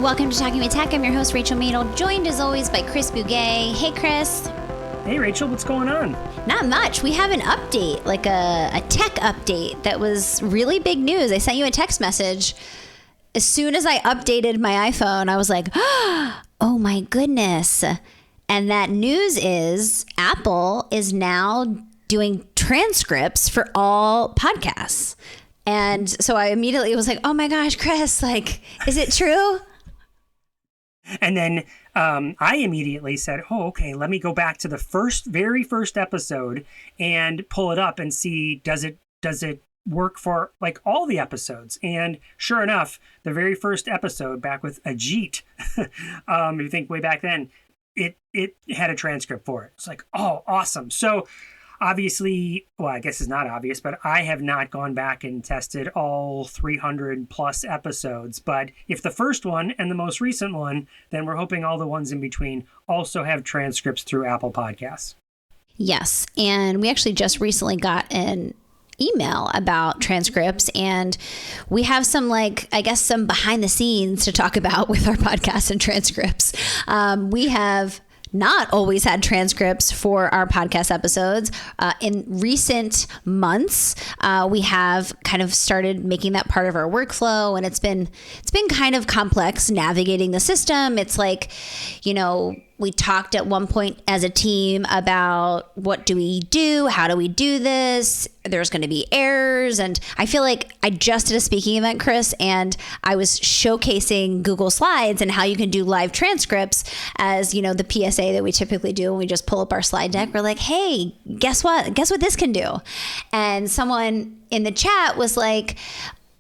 Welcome to Talking with Tech. I'm your host, Rachel Madel, joined as always by Chris Bugay. Hey, Chris. Hey, Rachel, what's going on? Not much. We have an update, like a tech update that was really big news. I sent you a text message. As soon as I updated my iPhone, I was like, oh my goodness. And that news is Apple is now doing transcripts for all podcasts. And so I immediately was like, oh my gosh, Chris, like, is it true? And then I immediately said, oh, okay, let me go back to the very first episode and pull it up and see, does it work for like all the episodes? And sure enough, the very first episode back with Ajit, if you think way back then, it had a transcript for it. It's like, oh, awesome. So obviously, well, I guess it's not obvious, but I have not gone back and tested all 300 plus episodes. But if the first one and the most recent one, then we're hoping all the ones in between also have transcripts through Apple Podcasts. Yes. And we actually just recently got an email about transcripts, and we have some some behind the scenes to talk about with our podcast and transcripts. We have not always had transcripts for our podcast episodes. In recent months, we have kind of started making that part of our workflow, and it's been kind of complex navigating the system. It's like, we talked at one point as a team about what do we do? How do we do this? There's going to be errors. And I feel like I just did a speaking event, Chris, and I was showcasing Google Slides and how you can do live transcripts as, the PSA that we typically do when we just pull up our slide deck. We're like, hey, guess what? Guess what this can do? And someone in the chat was like,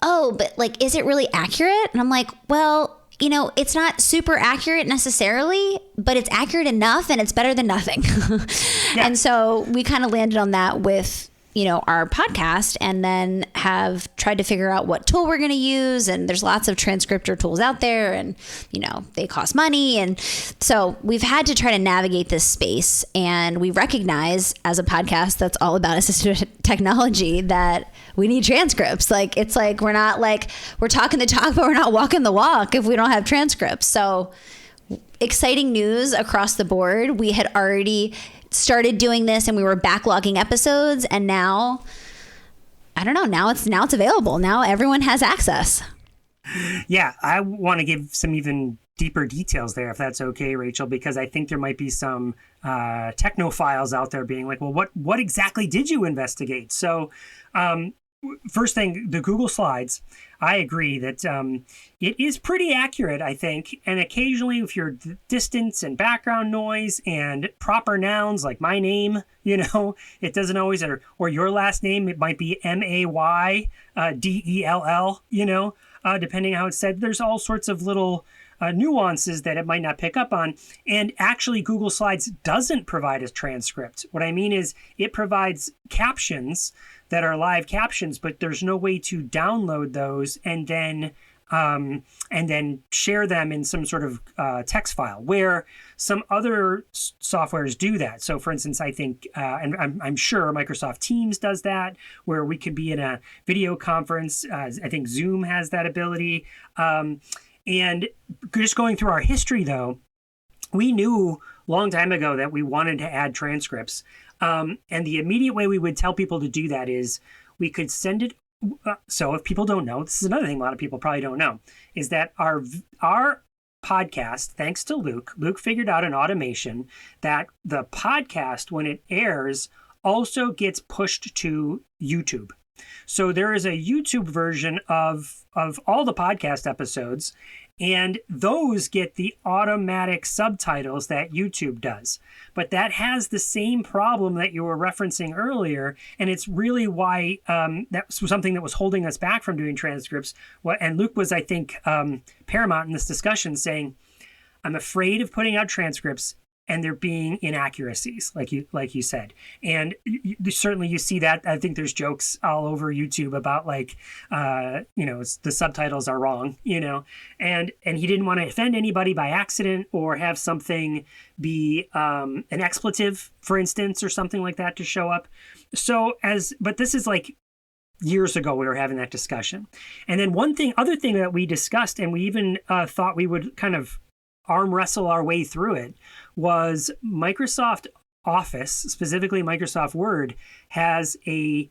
oh, but like, is it really accurate? And I'm like, well, it's not super accurate necessarily, but it's accurate enough and it's better than nothing. Yeah. And so we kind of landed on that with, our podcast, and then have tried to figure out what tool we're going to use. And there's lots of transcriptor tools out there, and, they cost money. And so we've had to try to navigate this space. And we recognize as a podcast that's all about assistive technology that we need transcripts. Like, it's like, we're not like, we're talking the talk, but we're not walking the walk if we don't have transcripts. So exciting news across the board. We had already started doing this and we were backlogging episodes, and now, I don't know, now it's available. Now everyone has access. Yeah, I want to give some even deeper details there, if that's okay, Rachel, because I think there might be some technophiles out there being like, well, what exactly did you investigate? So first thing, the Google Slides, I agree that it is pretty accurate, I think. And occasionally, if your distance and background noise and proper nouns like my name, it doesn't always, or your last name, it might be Maydell, depending how it's said. There's all sorts of little nuances that it might not pick up on. And actually, Google Slides doesn't provide a transcript. What I mean is it provides captions that are live captions, but there's no way to download those and then share them in some sort of text file, where some other softwares do that. So for instance, I think, and I'm sure Microsoft Teams does that, where we could be in a video conference. I think Zoom has that ability. And just going through our history, though, we knew a long time ago that we wanted to add transcripts. And the immediate way we would tell people to do that is we could send it. So if people don't know, this is another thing a lot of people probably don't know, is that our podcast, thanks to Luke figured out an automation that the podcast, when it airs, also gets pushed to YouTube. So there is a YouTube version of all the podcast episodes, and those get the automatic subtitles that YouTube does. But that has the same problem that you were referencing earlier, and it's really why that was something that was holding us back from doing transcripts. And Luke was, I think, paramount in this discussion, saying, I'm afraid of putting out transcripts and there being inaccuracies, like you said. And certainly you see that. I think there's jokes all over YouTube about the subtitles are wrong, and he didn't want to offend anybody by accident or have something be an expletive, for instance, or something like that to show up. But this is like years ago we were having that discussion. And then other thing that we discussed, and we even thought we would kind of arm wrestle our way through it, was Microsoft Office, specifically Microsoft Word, has a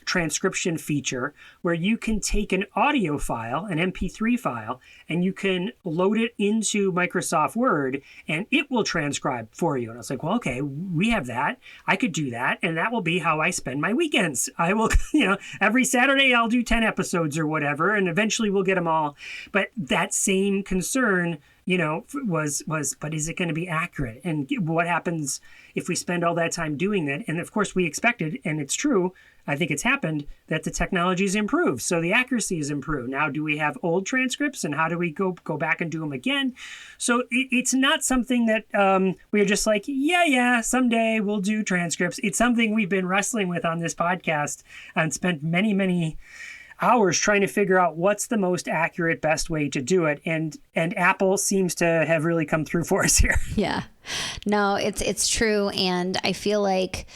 transcription feature where you can take an audio file, an MP3 file, and you can load it into Microsoft Word and it will transcribe for you. And I was like, well, okay, we have that. I could do that. And that will be how I spend my weekends. I will, every Saturday I'll do 10 episodes or whatever, and eventually we'll get them all. But that same concern, was, but is it going to be accurate? And what happens if we spend all that time doing that? And of course we expected, and it's true, I think it's happened, that the technology is improved. So the accuracy is improved. Now, do we have old transcripts, and how do we go back and do them again? So it's not something that we're just like, yeah, someday we'll do transcripts. It's something we've been wrestling with on this podcast and spent many, many hours trying to figure out what's the most accurate, best way to do it. And Apple seems to have really come through for us here. Yeah, no, it's true. And I feel like,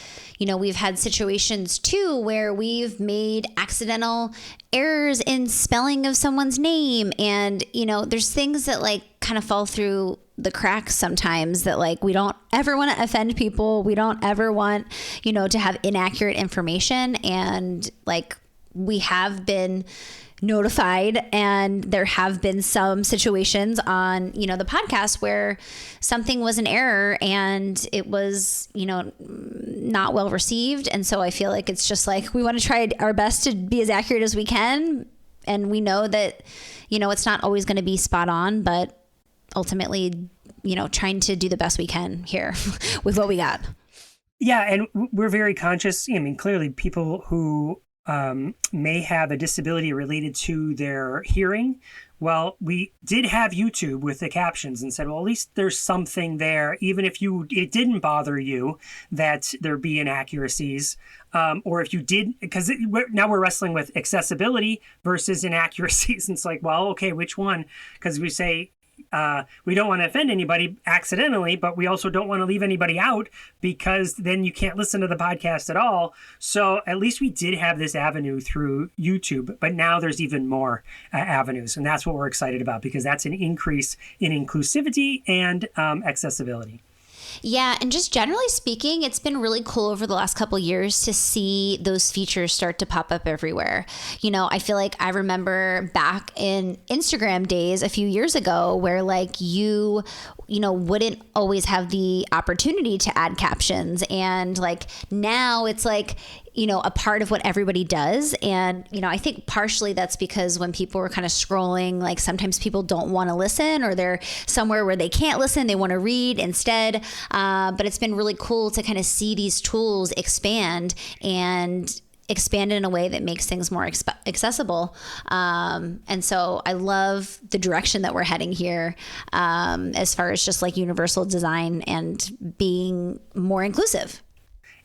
we've had situations too where we've made accidental errors in spelling of someone's name. And, there's things that like kind of fall through the cracks sometimes that like we don't ever want to offend people. We don't ever want, to have inaccurate information. And like, we have been notified, and there have been some situations on, the podcast where something was an error and it was, not well received. And so I feel like it's just like, we want to try our best to be as accurate as we can. And we know that, it's not always going to be spot on, but ultimately, trying to do the best we can here with what we got. Yeah. And we're very conscious. Clearly people who may have a disability related to their hearing. Well, we did have YouTube with the captions and said, well, at least there's something there, even if it didn't bother you that there be inaccuracies, or if you did, because now we're wrestling with accessibility versus inaccuracies. And it's like, well, okay, which one? Because we say, we don't want to offend anybody accidentally, but we also don't want to leave anybody out, because then you can't listen to the podcast at all. So at least we did have this avenue through YouTube, but now there's even more avenues. And that's what we're excited about, because that's an increase in inclusivity and accessibility. Yeah. And just generally speaking, it's been really cool over the last couple of years to see those features start to pop up everywhere. I feel like I remember back in Instagram days a few years ago where like you wouldn't always have the opportunity to add captions. And like now it's like, a part of what everybody does. And, I think partially that's because when people were kind of scrolling, like sometimes people don't want to listen, or they're somewhere where they can't listen, they want to read instead. But it's been really cool to kind of see these tools expand in a way that makes things more accessible. And so I love the direction that we're heading here, as far as just like universal design and being more inclusive.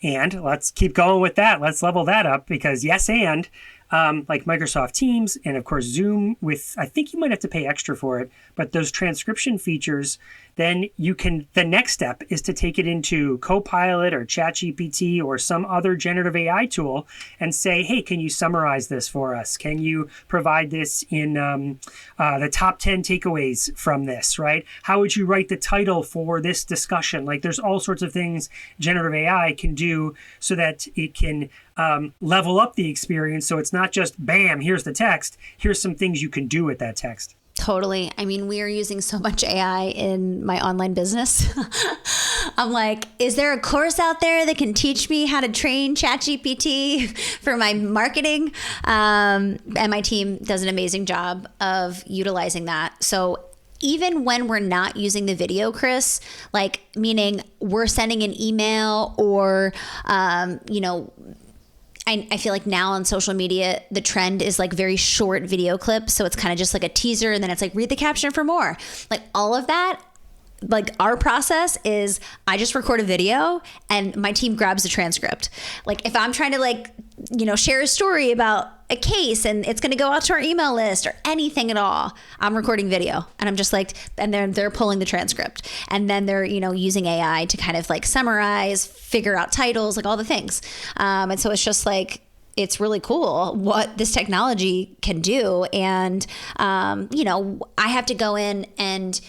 And let's keep going with that. Let's level that up, because like Microsoft Teams and of course Zoom I think you might have to pay extra for it, but those transcription features, then the next step is to take it into Copilot or ChatGPT or some other generative AI tool and say, hey, can you summarize this for us? Can you provide this in the top 10 takeaways from this, right? How would you write the title for this discussion? Like there's all sorts of things generative AI can do so that it can level up the experience. So it's not just, bam, here's the text. Here's some things you can do with that text. Totally. I mean, we are using so much AI in my online business. I'm like, is there a course out there that can teach me how to train ChatGPT for my marketing? And my team does an amazing job of utilizing that. So even when we're not using the video, Chris, like meaning we're sending an email or, I feel like now on social media, the trend is like very short video clips. So it's kind of just like a teaser and then it's like, read the caption for more. Like all of that, like our process is I just record a video and my team grabs the transcript. Like if I'm trying to share a story about a case and it's going to go out to our email list or anything at all, I'm recording video and I'm just like, and then they're pulling the transcript and then they're, using AI to kind of like summarize, figure out titles, like all the things. And so it's just like, it's really cool what this technology can do. And, I have to go in and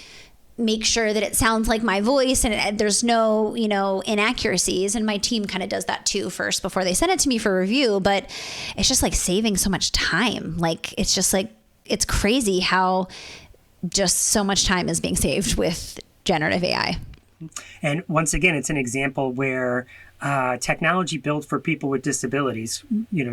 make sure that it sounds like my voice and there's no, inaccuracies. And my team kind of does that too first before they send it to me for review. But it's just like saving so much time. Like, it's just like, it's crazy how just so much time is being saved with generative AI. And once again, it's an example where technology built for people with disabilities,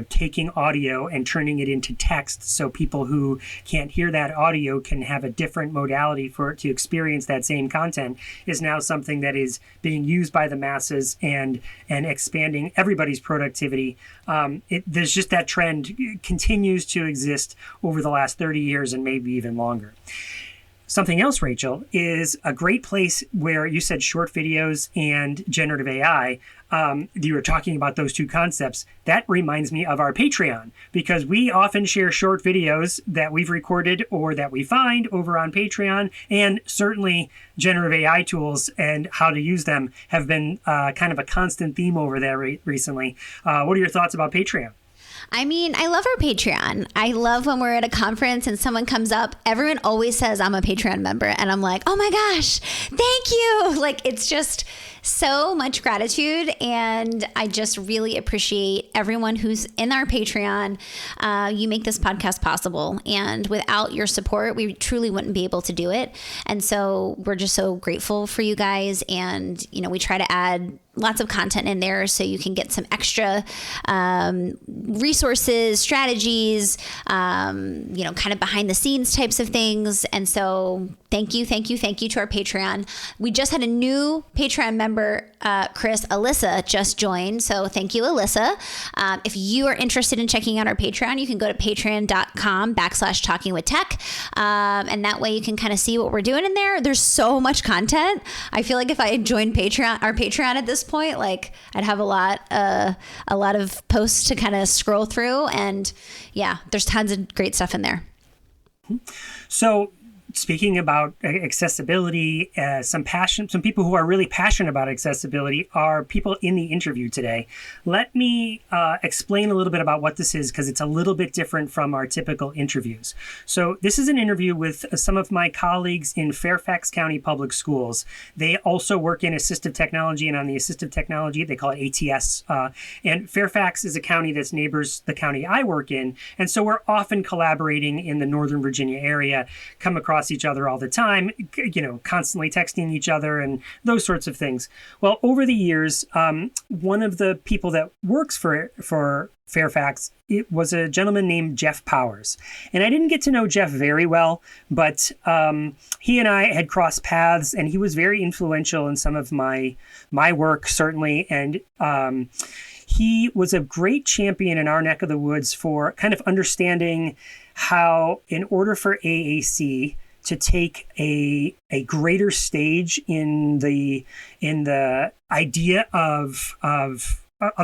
taking audio and turning it into text so people who can't hear that audio can have a different modality for it to experience that same content, is now something that is being used by the masses and expanding everybody's productivity. There's just that trend continues to exist over the last 30 years and maybe even longer. Something else, Rachel, is a great place where you said short videos and generative AI. You were talking about those two concepts. That reminds me of our Patreon, because we often share short videos that we've recorded or that we find over on Patreon. And certainly generative AI tools and how to use them have been kind of a constant theme over there recently. What are your thoughts about Patreon? I mean, I love our Patreon. I love when we're at a conference and someone comes up. Everyone always says I'm a Patreon member. And I'm like, oh my gosh, thank you. Like, it's just so much gratitude. And I just really appreciate everyone who's in our Patreon. You make this podcast possible. And without your support, we truly wouldn't be able to do it. And so we're just so grateful for you guys. And, we try to add lots of content in there so you can get some extra resources, strategies, kind of behind the scenes types of things. And so thank you to our Patreon. We just had a new Patreon member, Alyssa just joined. So thank you, Alyssa. If you are interested in checking out our Patreon, you can go to patreon.com/talkingwithtech. And that way you can kind of see what we're doing in there. There's so much content. I feel like if I had joined our Patreon at this point, like I'd have a lot of posts to kind of scroll through, and yeah, there's tons of great stuff in there. So speaking about accessibility, some people who are really passionate about accessibility are people in the interview today. Let me explain a little bit about what this is, because it's a little bit different from our typical interviews. So this is an interview with some of my colleagues in Fairfax County Public Schools. They also work in assistive technology, and on the assistive technology, they call it ATS. And Fairfax is a county that's neighbors the county I work in. And so we're often collaborating in the Northern Virginia area, come across each other all the time, constantly texting each other and those sorts of things. Well, over the years, one of the people that works for Fairfax, it was a gentleman named Jeff Powers. And I didn't get to know Jeff very well, but he and I had crossed paths, and he was very influential in some of my work, certainly. And he was a great champion in our neck of the woods for kind of understanding how, in order for AAC to take a greater stage in the idea of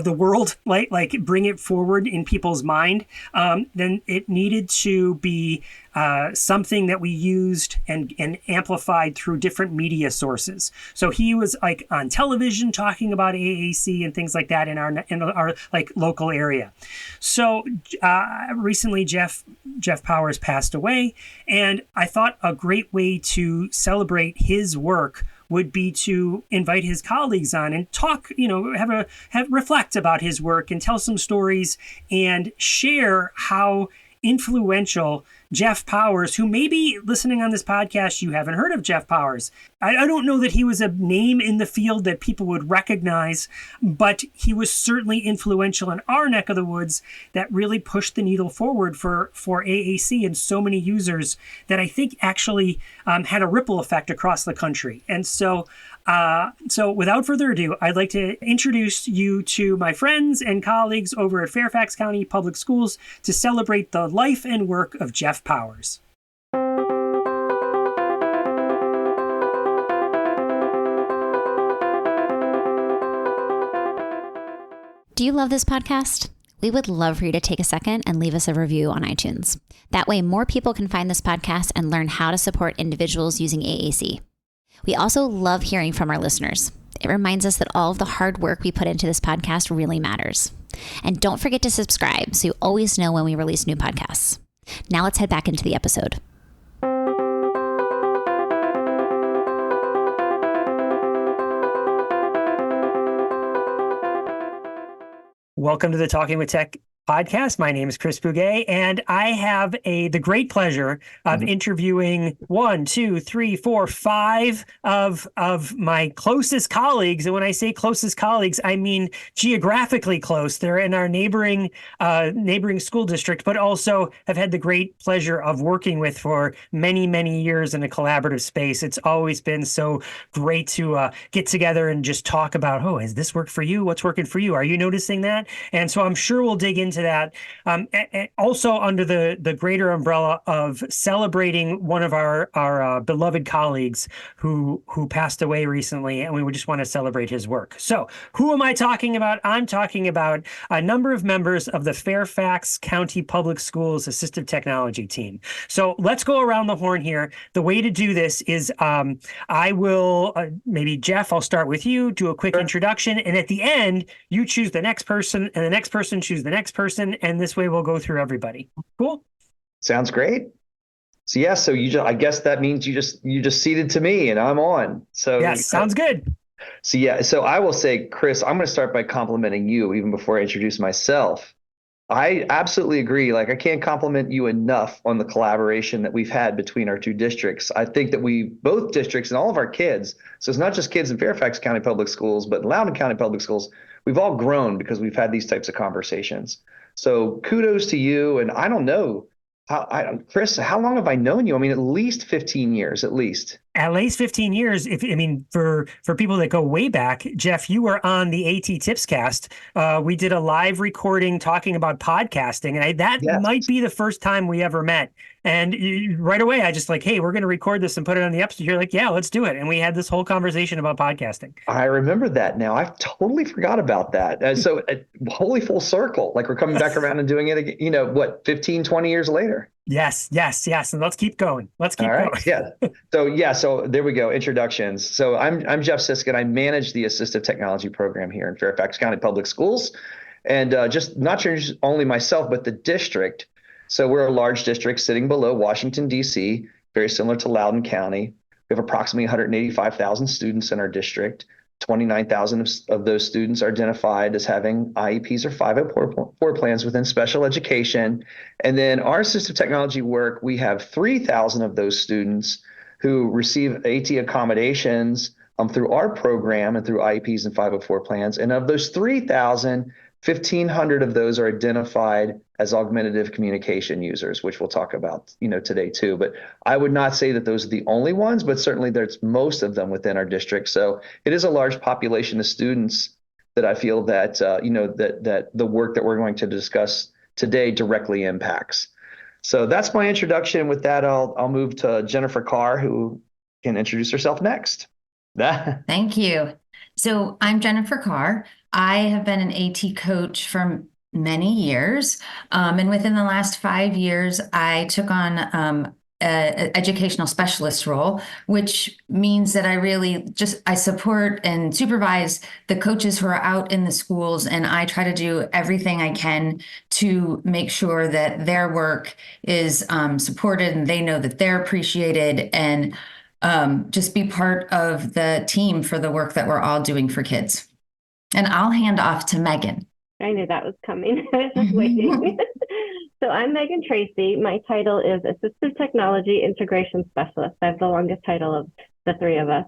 the world, like bring it forward in people's mind, then it needed to be something that we used and amplified through different media sources. So he was like on television talking about AAC and things like that in our like local area. So recently Jeff Powers passed away, and I thought a great way to celebrate his work would be to invite his colleagues on and talk, reflect about his work and tell some stories and share how influential Jeff Powers, who may be listening on this podcast, you haven't heard of Jeff Powers. I don't know that he was a name in the field that people would recognize, but he was certainly influential in our neck of the woods that really pushed the needle forward for AAC and so many users that I think actually had a ripple effect across the country. And so without further ado, I'd like to introduce you to my friends and colleagues over at Fairfax County Public Schools to celebrate the life and work of Jeff Powers. Do you love this podcast? We would love for you to take a second and leave us a review on iTunes. That way, more people can find this podcast and learn how to support individuals using AAC. We also love hearing from our listeners. It reminds us that all of the hard work we put into this podcast really matters. And don't forget to subscribe so you always know when we release new podcasts. Now let's head back into the episode. Welcome to the Talking with Tech podcast. My name is Chris Bouguet, and I have the great pleasure of interviewing 5 of my closest colleagues. And when I say closest colleagues, I mean geographically close. They're in our neighboring school district, but also have had the great pleasure of working with for many, many years in a collaborative space. It's always been so great to get together and just talk about, has this worked for you? What's working for you? Are you noticing that? And so I'm sure we'll dig into that. Also under the greater umbrella of celebrating one of our beloved colleagues who passed away recently, and we would just want to celebrate his work. So who am I talking about? I'm talking about a number of members of the Fairfax County Public Schools Assistive Technology team. So let's go around the horn here. The way to do this is I will, maybe Jeff, I'll start with you, do a quick introduction, and at the end, you choose the next person, and the next person choose the next person, and this way we'll go through everybody. Cool? Sounds great. So I guess that means you just ceded to me and I'm on. So yes, sounds good. So I will say, Chris, I'm going to start by complimenting you even before I introduce myself. I absolutely agree. I can't compliment you enough on the collaboration that we've had between our two districts. I think that both districts and all of our kids, so it's not just kids in Fairfax County Public Schools, but in Loudoun County Public Schools, we've all grown because we've had these types of conversations. So kudos to you. And I don't know, Chris, how long have I known you? I mean, at least 15 years, at least. At least 15 years. For people that go way back, Jeff, you were on the AT Tipscast. We did a live recording talking about podcasting, and that might be the first time we ever met. And right away, I just hey, we're going to record this and put it on the episode. You're like, yeah, let's do it. And we had this whole conversation about podcasting. I remember that now. I totally forgot about that. So wholly full circle, we're coming back around and doing it again, 15, 20 years later. Yes. And let's keep going. Going. Yeah. So there we go. Introductions. So I'm Jeff Sisk, and I manage the assistive technology program here in Fairfax County Public Schools. And just not just only myself, but the district. So we're a large district sitting below Washington, D.C., very similar to Loudoun County. We have approximately 185,000 students in our district. 29,000 of those students are identified as having IEPs or 504 plans within special education. And then our assistive technology work, we have 3,000 of those students who receive AT accommodations through our program and through IEPs and 504 plans. And of those 3,000, 1,500 of those are identified as augmentative communication users, which we'll talk about, today too. But I would not say that those are the only ones, but certainly there's most of them within our district. So it is a large population of students that I feel that, that the work that we're going to discuss today directly impacts. So that's my introduction. With that, I'll move to Jennifer Carr, who can introduce herself next. Thank you. So I'm Jennifer Carr. I have been an AT coach for many years. And within the last 5 years, I took on an educational specialist role, which means that I support and supervise the coaches who are out in the schools. And I try to do everything I can to make sure that their work is supported and they know that they're appreciated, and just be part of the team for the work that we're all doing for kids. And I'll hand off to Meaghan. I knew that was coming. I was just waiting. So I'm Meaghan Tracy. My title is Assistive Technology Integration Specialist. I have the longest title of the three of us.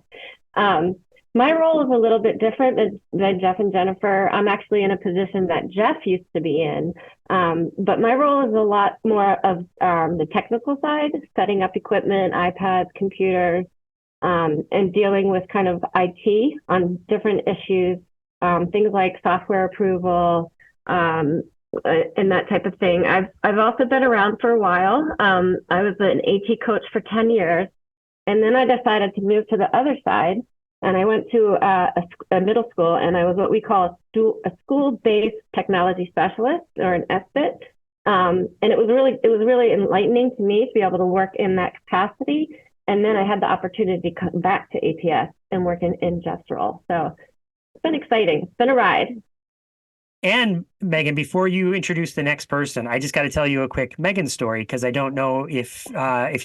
My role is a little bit different than Jeff and Jennifer. I'm actually in a position that Jeff used to be in. But my role is a lot more of the technical side, setting up equipment, iPads, computers, and dealing with kind of IT on different issues. Things like software approval, and that type of thing. I've also been around for a while. I was an AT coach for 10 years, and then I decided to move to the other side, and I went to a middle school, and I was what we call a school-based technology specialist, or an SBIT. And it was really enlightening to me to be able to work in that capacity. And then I had the opportunity to come back to APS and work in Jeff's role. So it's been exciting. It's been a ride. And Meaghan, before you introduce the next person, I just got to tell you a quick Meaghan story because I don't know if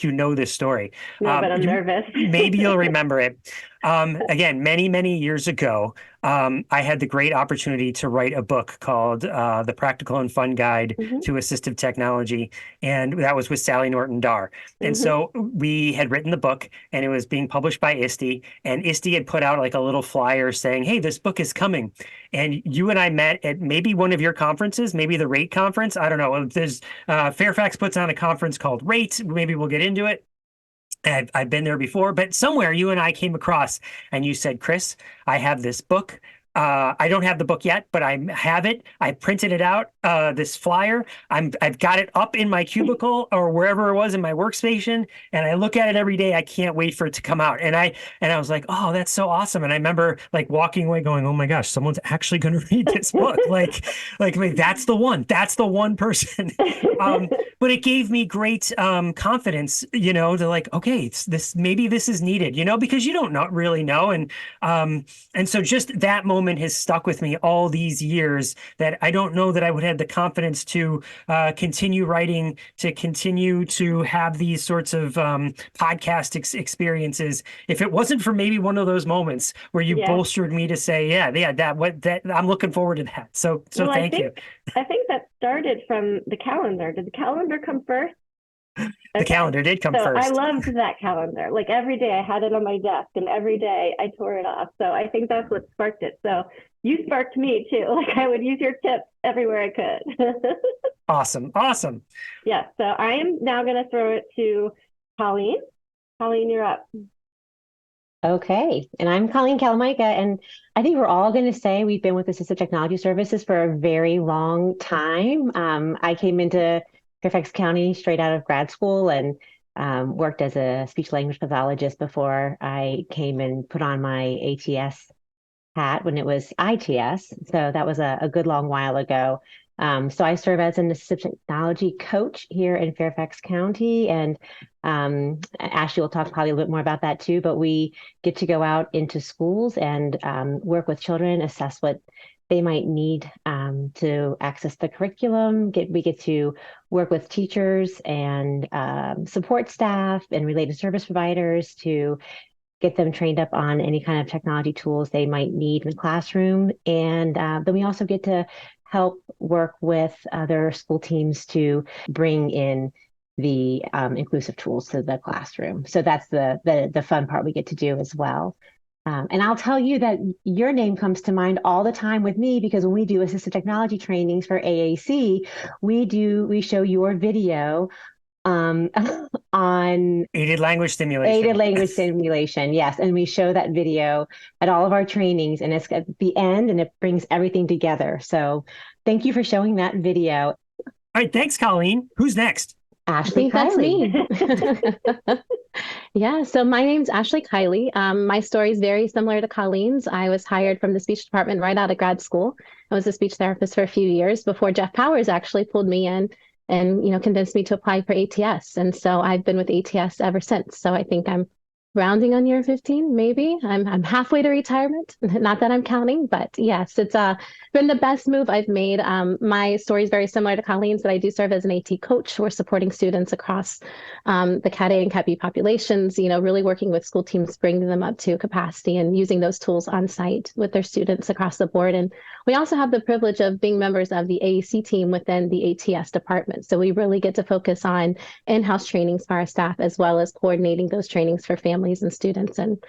you know this story. No, but I'm nervous. Maybe you'll remember it. Again, many, many years ago, I had the great opportunity to write a book called The Practical and Fun Guide to Assistive Technology. And that was with Sally Norton Darr. And so we had written the book and it was being published by ISTE. And ISTE had put out like a little flyer saying, hey, this book is coming. And you and I met at maybe one of your conferences, maybe the RATE conference. I don't know. There's Fairfax puts on a conference called RATE. Maybe we'll get into it. I've been there before, but somewhere you and I came across and you said, Chris, I have this book. I don't have the book yet, but I have it. I printed it out, this flyer. I've got it up in my cubicle or wherever it was in my workstation, and I look at it every day. I can't wait for it to come out. And I was like, oh, that's so awesome. And I remember like walking away going, oh my gosh, someone's actually going to read this book. like I mean, that's the one person. But it gave me great confidence, you know, to like, okay, maybe this is needed, you know, because you don't really know. And so just that moment has stuck with me all these years that I don't know that I would have the confidence to continue writing, to continue to have these sorts of podcast experiences if it wasn't for maybe one of those moments where you bolstered me to say, that I'm looking forward to that. So thank you. I think that started from the calendar. Did the calendar come first? The calendar did come first. I loved that calendar. Like every day I had it on my desk and every day I tore it off. So I think that's what sparked it. So you sparked me too. Like I would use your tips everywhere I could. Awesome. Yeah. So I am now going to throw it to Colleen. Colleen, you're up. Okay. And I'm Colleen Kalamajka. And I think we're all going to say we've been with Assistive Technology Services for a very long time. I came into Fairfax County straight out of grad school and worked as a speech language pathologist before I came and put on my ATS hat when it was ITS. So that was a good long while ago. So I serve as an assistive technology coach here in Fairfax County. And Ashley will talk probably a little bit more about that too, but we get to go out into schools and work with children, assess what they might need to access the curriculum. We get to work with teachers and support staff and related service providers to get them trained up on any kind of technology tools they might need in the classroom. And then we also get to help work with other school teams to bring in the inclusive tools to the classroom. So that's the fun part we get to do as well. And I'll tell you that your name comes to mind all the time with me because when we do assistive technology trainings for AAC, we show your video on aided language stimulation. Yes. And we show that video at all of our trainings and it's at the end and it brings everything together. So thank you for showing that video. All right. Thanks, Colleen. Who's next? Ashley Kiley. That's me. Yeah, so my name's Ashley Kiley. My story is very similar to Colleen's. I was hired from the speech department right out of grad school. I was a speech therapist for a few years before Jeff Powers actually pulled me in and convinced me to apply for ATS. And so I've been with ATS ever since. So I think I'm rounding on year 15, maybe. I'm halfway to retirement. Not that I'm counting, but yes, it's been the best move I've made. My story is very similar to Colleen's, but I do serve as an AT coach. We're supporting students across the Cat A and Cat B populations, really working with school teams, bringing them up to capacity and using those tools on site with their students across the board. And we also have the privilege of being members of the AAC team within the ATS department. So we really get to focus on in-house trainings for our staff, as well as coordinating those trainings for families and students and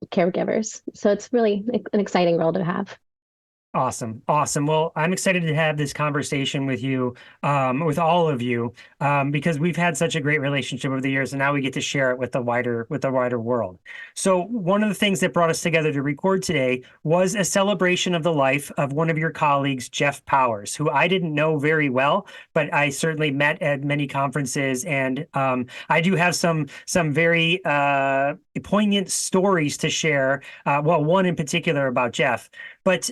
caregivers. So it's really an exciting role to have. Awesome. Well, I'm excited to have this conversation with you, with all of you, because we've had such a great relationship over the years, and now we get to share it with the wider world. So one of the things that brought us together to record today was a celebration of the life of one of your colleagues, Jeff Powers, who I didn't know very well, but I certainly met at many conferences, and I do have some very poignant stories to share. Well, one in particular about Jeff. but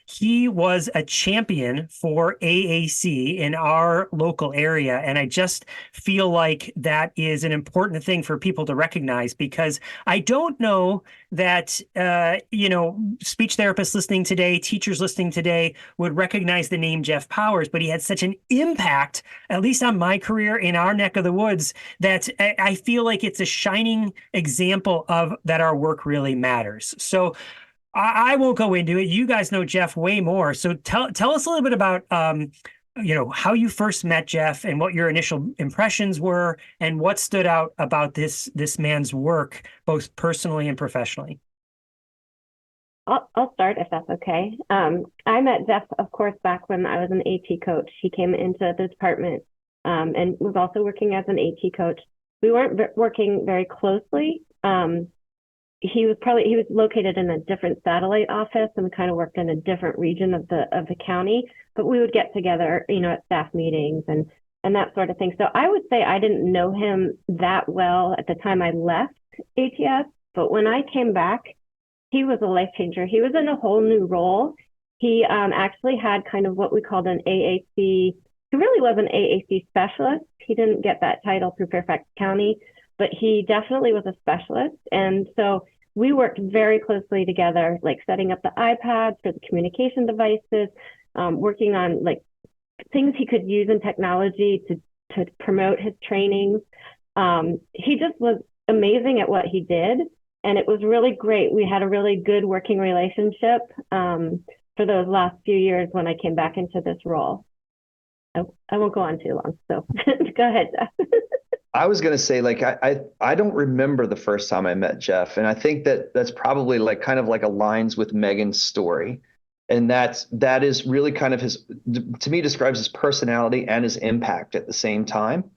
he was a champion for AAC in our local area. And I just feel like that is an important thing for people to recognize, because I don't know that, speech therapists listening today, teachers listening today would recognize the name Jeff Powers, but he had such an impact, at least on my career in our neck of the woods, that I feel like it's a shining example of that our work really matters. So I won't go into it. You guys know Jeff way more. So tell us a little bit about, how you first met Jeff and what your initial impressions were and what stood out about this man's work, both personally and professionally. I'll start if that's okay. I met Jeff, of course, back when I was an AT coach. He came into the department and was also working as an AT coach. We weren't working very closely. He was located in a different satellite office, and we kind of worked in a different region of the county, but we would get together, at staff meetings and that sort of thing. So I would say I didn't know him that well at the time I left ATS, but when I came back, he was a life changer. He was in a whole new role. He actually had kind of what we called an AAC. He really was an AAC specialist. He didn't get that title through Fairfax County, but he definitely was a specialist. And so we worked very closely together, like setting up the iPads for the communication devices, working on like things he could use in technology to promote his trainings. He just was amazing at what he did. And it was really great. We had a really good working relationship for those last few years when I came back into this role. I won't go on too long, so go ahead, Jeff. I was going to say, like, I don't remember the first time I met Jeff. And I think that's probably like kind of like aligns with Meaghan's story. And that is really kind of to me, describes his personality and his impact at the same time.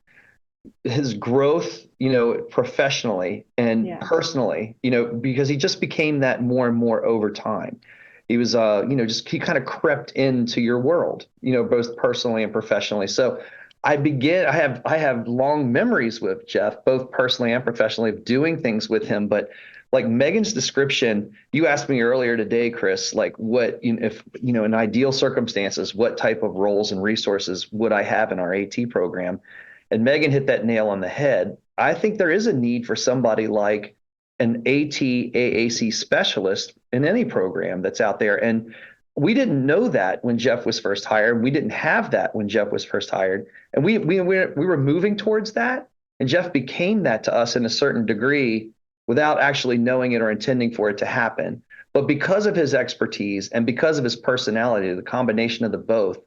His growth, professionally and personally, because he just became that more and more over time. He was, he kind of crept into your world, both personally and professionally. So I have long memories with Jeff, both personally and professionally, of doing things with him. But like Meaghan's description, you asked me earlier today, Chris, like what, if, in ideal circumstances, what type of roles and resources would I have in our AT program? And Meaghan hit that nail on the head. I think there is a need for somebody like an AT-AAC specialist in any program that's out there. And we didn't know that when Jeff was first hired. We didn't have that when Jeff was first hired. And we were moving towards that. And Jeff became that to us in a certain degree without actually knowing it or intending for it to happen. But because of his expertise and because of his personality, the combination of the both,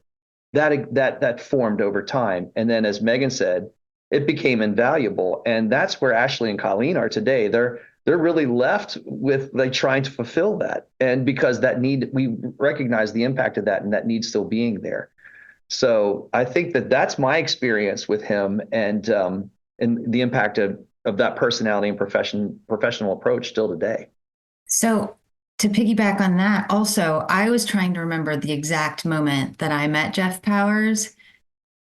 that formed over time. And then, as Meaghan said, it became invaluable. And that's where Ashley and Colleen are today. They're really left with like trying to fulfill that. And because we recognize the impact of that and that need still being there. So I think that's my experience with him and the impact of that personality and professional approach still today. So to piggyback on that, also, I was trying to remember the exact moment that I met Jeff Powers.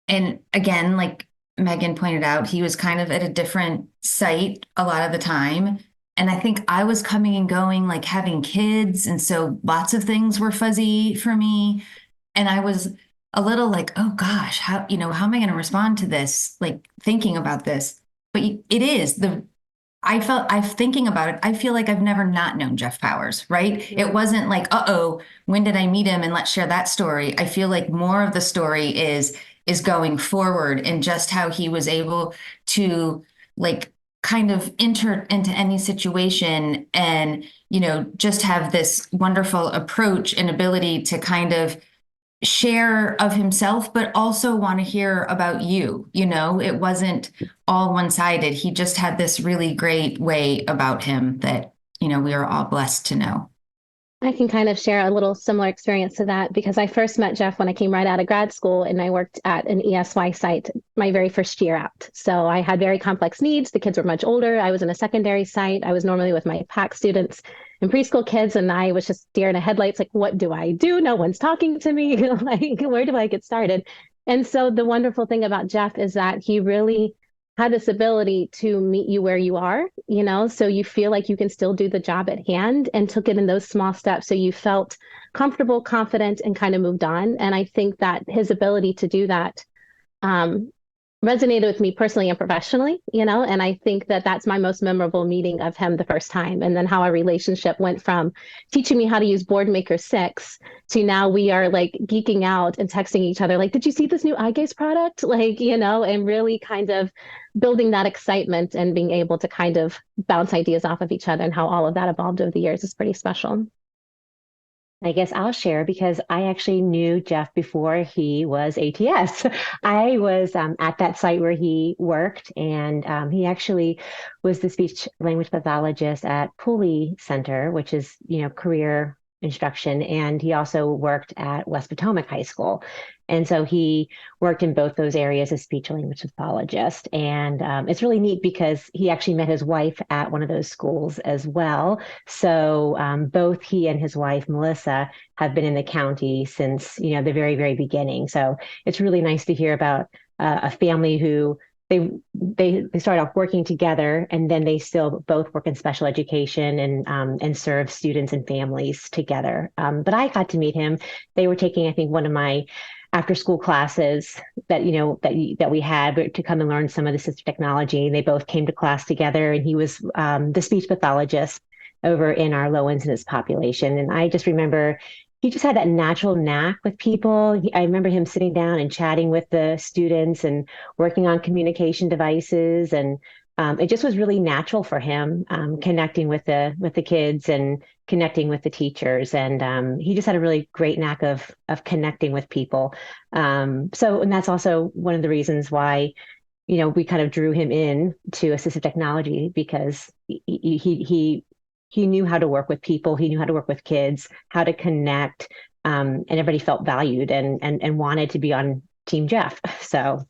And again, like Meaghan pointed out, he was kind of at a different site a lot of the time. And I think I was coming and going, like having kids. And so lots of things were fuzzy for me. And I was a little like, oh gosh, how am I going to respond to this? Like thinking about this. But it is I'm thinking about it. I feel like I've never not known Jeff Powers, right? Mm-hmm. It wasn't like, when did I meet him? And let's share that story. I feel like more of the story is going forward and just how he was able to like kind of enter into any situation and, just have this wonderful approach and ability to kind of share of himself, but also want to hear about you. It wasn't all one-sided. He just had this really great way about him that, we are all blessed to know. I can kind of share a little similar experience to that because I first met Jeff when I came right out of grad school and I worked at an ESY site my very first year out. So I had very complex needs. The kids were much older. I was in a secondary site. I was normally with my PAC students and preschool kids. And I was just deer in the headlights, like, what do I do? No one's talking to me. Like, where do I get started? And so the wonderful thing about Jeff is that he really had this ability to meet you where you are, so you feel like you can still do the job at hand, and took it in those small steps. So you felt comfortable, confident, and kind of moved on. And I think that his ability to do that um, resonated with me personally and professionally, and I think that that's my most memorable meeting of him the first time. And then how our relationship went from teaching me how to use Boardmaker 6 to now we are like geeking out and texting each other, like, did you see this new eye gaze product? Like, and really kind of building that excitement and being able to kind of bounce ideas off of each other, and how all of that evolved over the years is pretty special. I guess I'll share because I actually knew Jeff before he was ATS. I was at that site where he worked, and he actually was the speech language pathologist at Pulley Center, which is, career instruction. And he also worked at West Potomac High School. And so he worked in both those areas as speech language pathologist. And it's really neat because he actually met his wife at one of those schools as well. So both he and his wife, Melissa, have been in the county since, the very, very beginning. So it's really nice to hear about a family who they started off working together, and then they still both work in special education and serve students and families together. But I got to meet him. They were taking, I think, one of my after school classes that we had to come and learn some of the assistive technology. They both came to class together, and he was the speech pathologist over in our low incidence population. And I just remember he just had that natural knack with people. I remember him sitting down and chatting with the students and working on communication devices. And it just was really natural for him, connecting with the kids and connecting with the teachers. And he just had a really great knack of connecting with people. And that's also one of the reasons why, we kind of drew him in to assistive technology, because he knew how to work with people. He knew how to work with kids, how to connect, and everybody felt valued and wanted to be on Team Jeff. So,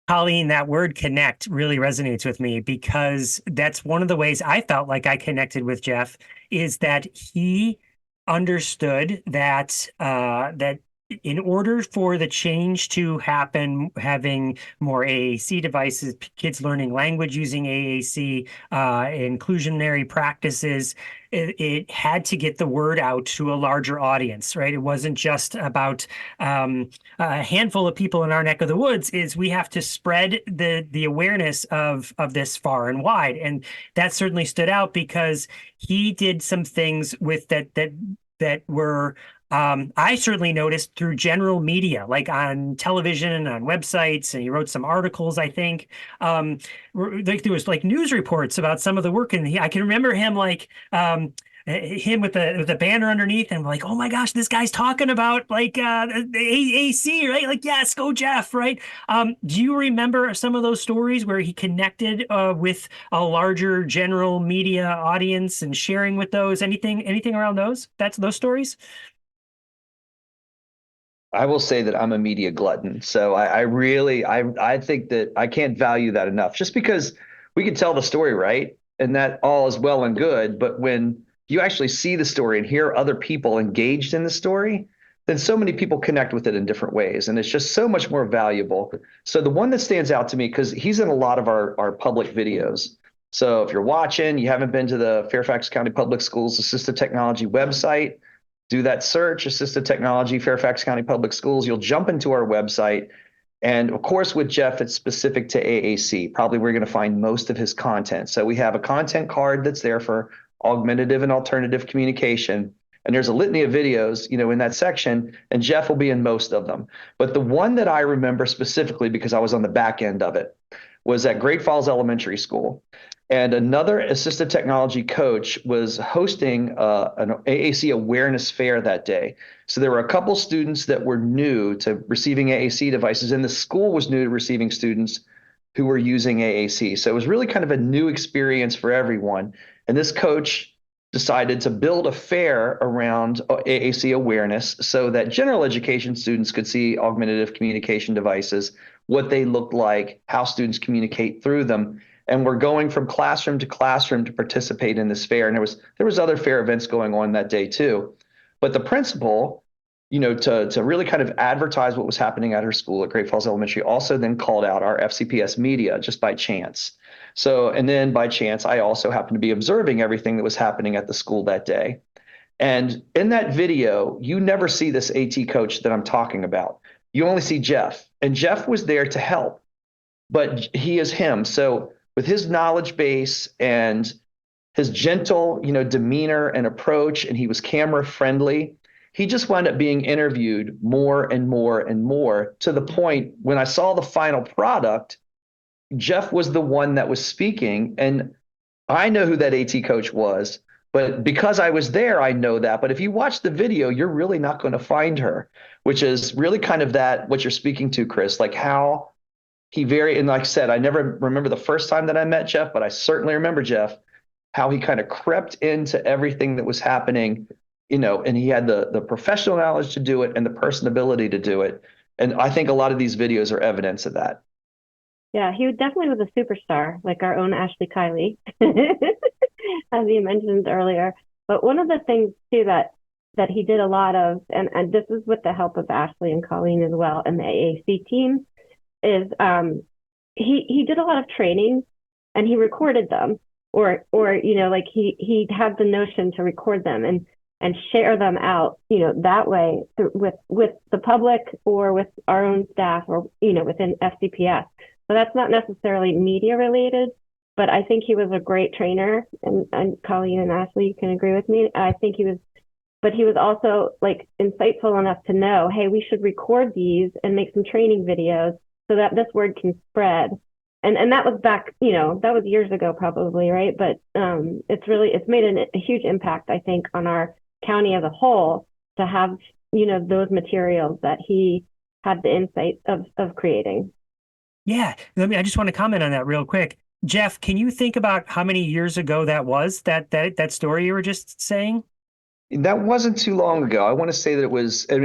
Colleen, that word connect really resonates with me, because that's one of the ways I felt like I connected with Jeff, is that he understood that that in order for the change to happen, having more AAC devices, kids learning language using AAC, inclusionary practices, it had to get the word out to a larger audience, right? It wasn't just about a handful of people in our neck of the woods. We have to spread the awareness of this far and wide. And that certainly stood out because he did some things with that were I certainly noticed through general media, like on television and on websites, and he wrote some articles, I think. Like there was like news reports about some of the work, and I can remember him him with the banner underneath, and like, oh my gosh, this guy's talking about like the AAC, right? Like, yes, go Jeff, right? Do you remember some of those stories where he connected with a larger general media audience and sharing with those? Anything around those stories? I will say that I'm a media glutton. So I think that I can't value that enough, just because we can tell the story, right? And that all is well and good. But when you actually see the story and hear other people engaged in the story, then so many people connect with it in different ways. And it's just so much more valuable. So the one that stands out to me, because he's in a lot of our public videos. So if you're watching, you haven't been to the Fairfax County Public Schools Assistive Technology website, do that search, Assistive Technology, Fairfax County Public Schools. You'll jump into our website. And of course, with Jeff, it's specific to AAC. Probably we're going to find most of his content. So we have a content card that's there for augmentative and alternative communication. And there's a litany of videos, in that section, and Jeff will be in most of them. But the one that I remember specifically, because I was on the back end of it, was at Great Falls Elementary School. And another assistive technology coach was hosting an AAC awareness fair that day. So there were a couple students that were new to receiving AAC devices, and the school was new to receiving students who were using AAC. So it was really kind of a new experience for everyone. And this coach decided to build a fair around AAC awareness so that general education students could see augmentative communication devices, what they look like, how students communicate through them. And we're going from classroom to classroom to participate in this fair. And there was other fair events going on that day too. But the principal to really kind of advertise what was happening at her school at Great Falls Elementary, also then called out our FCPS media just by chance. So, and then by chance, I also happened to be observing everything that was happening at the school that day. And in that video, you never see this AT coach that I'm talking about. You only see Jeff, and Jeff was there to help, but he is him. So with his knowledge base and his gentle, demeanor and approach, and he was camera friendly, he just wound up being interviewed more and more and more, to the point when I saw the final product, Jeff was the one that was speaking. And I know who that AT coach was, but because I was there, I know that. But if you watch the video, you're really not going to find her, which is really kind of that, what you're speaking to, Chris, like how and like I said, I never remember the first time that I met Jeff, but I certainly remember Jeff, how he kind of crept into everything that was happening, and he had the professional knowledge to do it and the personability to do it. And I think a lot of these videos are evidence of that. Yeah, he definitely was a superstar, like our own Ashley Kiley, as you mentioned earlier. But one of the things too that he did a lot of, and this is with the help of Ashley and Colleen as well, and the AAC team, is he did a lot of training, and he recorded them, or like he had the notion to record them and share them out, that way with the public or with our own staff or within FCPS. So that's not necessarily media related, but I think he was a great trainer, and Colleen and Ashley, you can agree with me. I think he was also like insightful enough to know, hey, we should record these and make some training videos so that this word can spread. And that was back, that was years ago probably, right? But it's made a huge impact, I think, on our county as a whole to have, those materials that he had the insight of creating. Yeah, I just want to comment on that real quick. Jeff, can you think about how many years ago that was, that story you were just saying? That wasn't too long ago. I want to say that it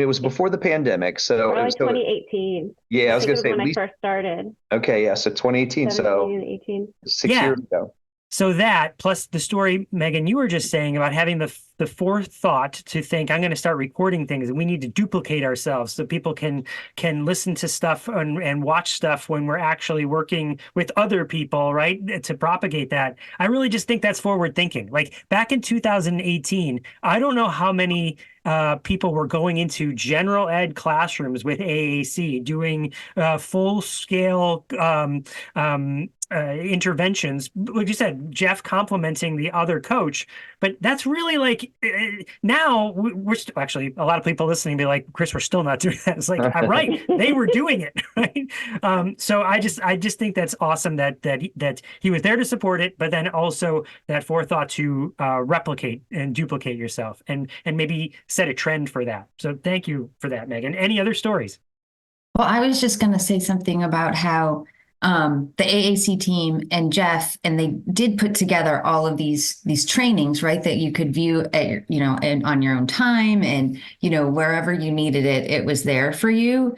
was before the pandemic. So probably 2018. Yeah, I was going to say when I first started. Okay, yeah, so 2018, 17, 18. 6 years ago. So that, plus the story, Meaghan, you were just saying about having the forethought to think, I'm going to start recording things, and we need to duplicate ourselves so people can listen to stuff and watch stuff when we're actually working with other people, right, to propagate that. I really just think that's forward thinking. Like back in 2018, I don't know how many people were going into general ed classrooms with AAC doing full-scale interventions, like you said, Jeff complimenting the other coach. But that's really like now we're actually, a lot of people listening be like, Chris, we're still not doing that. It's like, right, they were doing it, right? So I just think that's awesome that he was there to support it, but then also that forethought to replicate and duplicate yourself and maybe set a trend for that. So thank you for that, Meaghan. Any other stories? Well, I was just going to say something about how the AAC team and Jeff, and they did put together all of these trainings, right, that you could view at and on your own time, and wherever you needed it, it was there for you.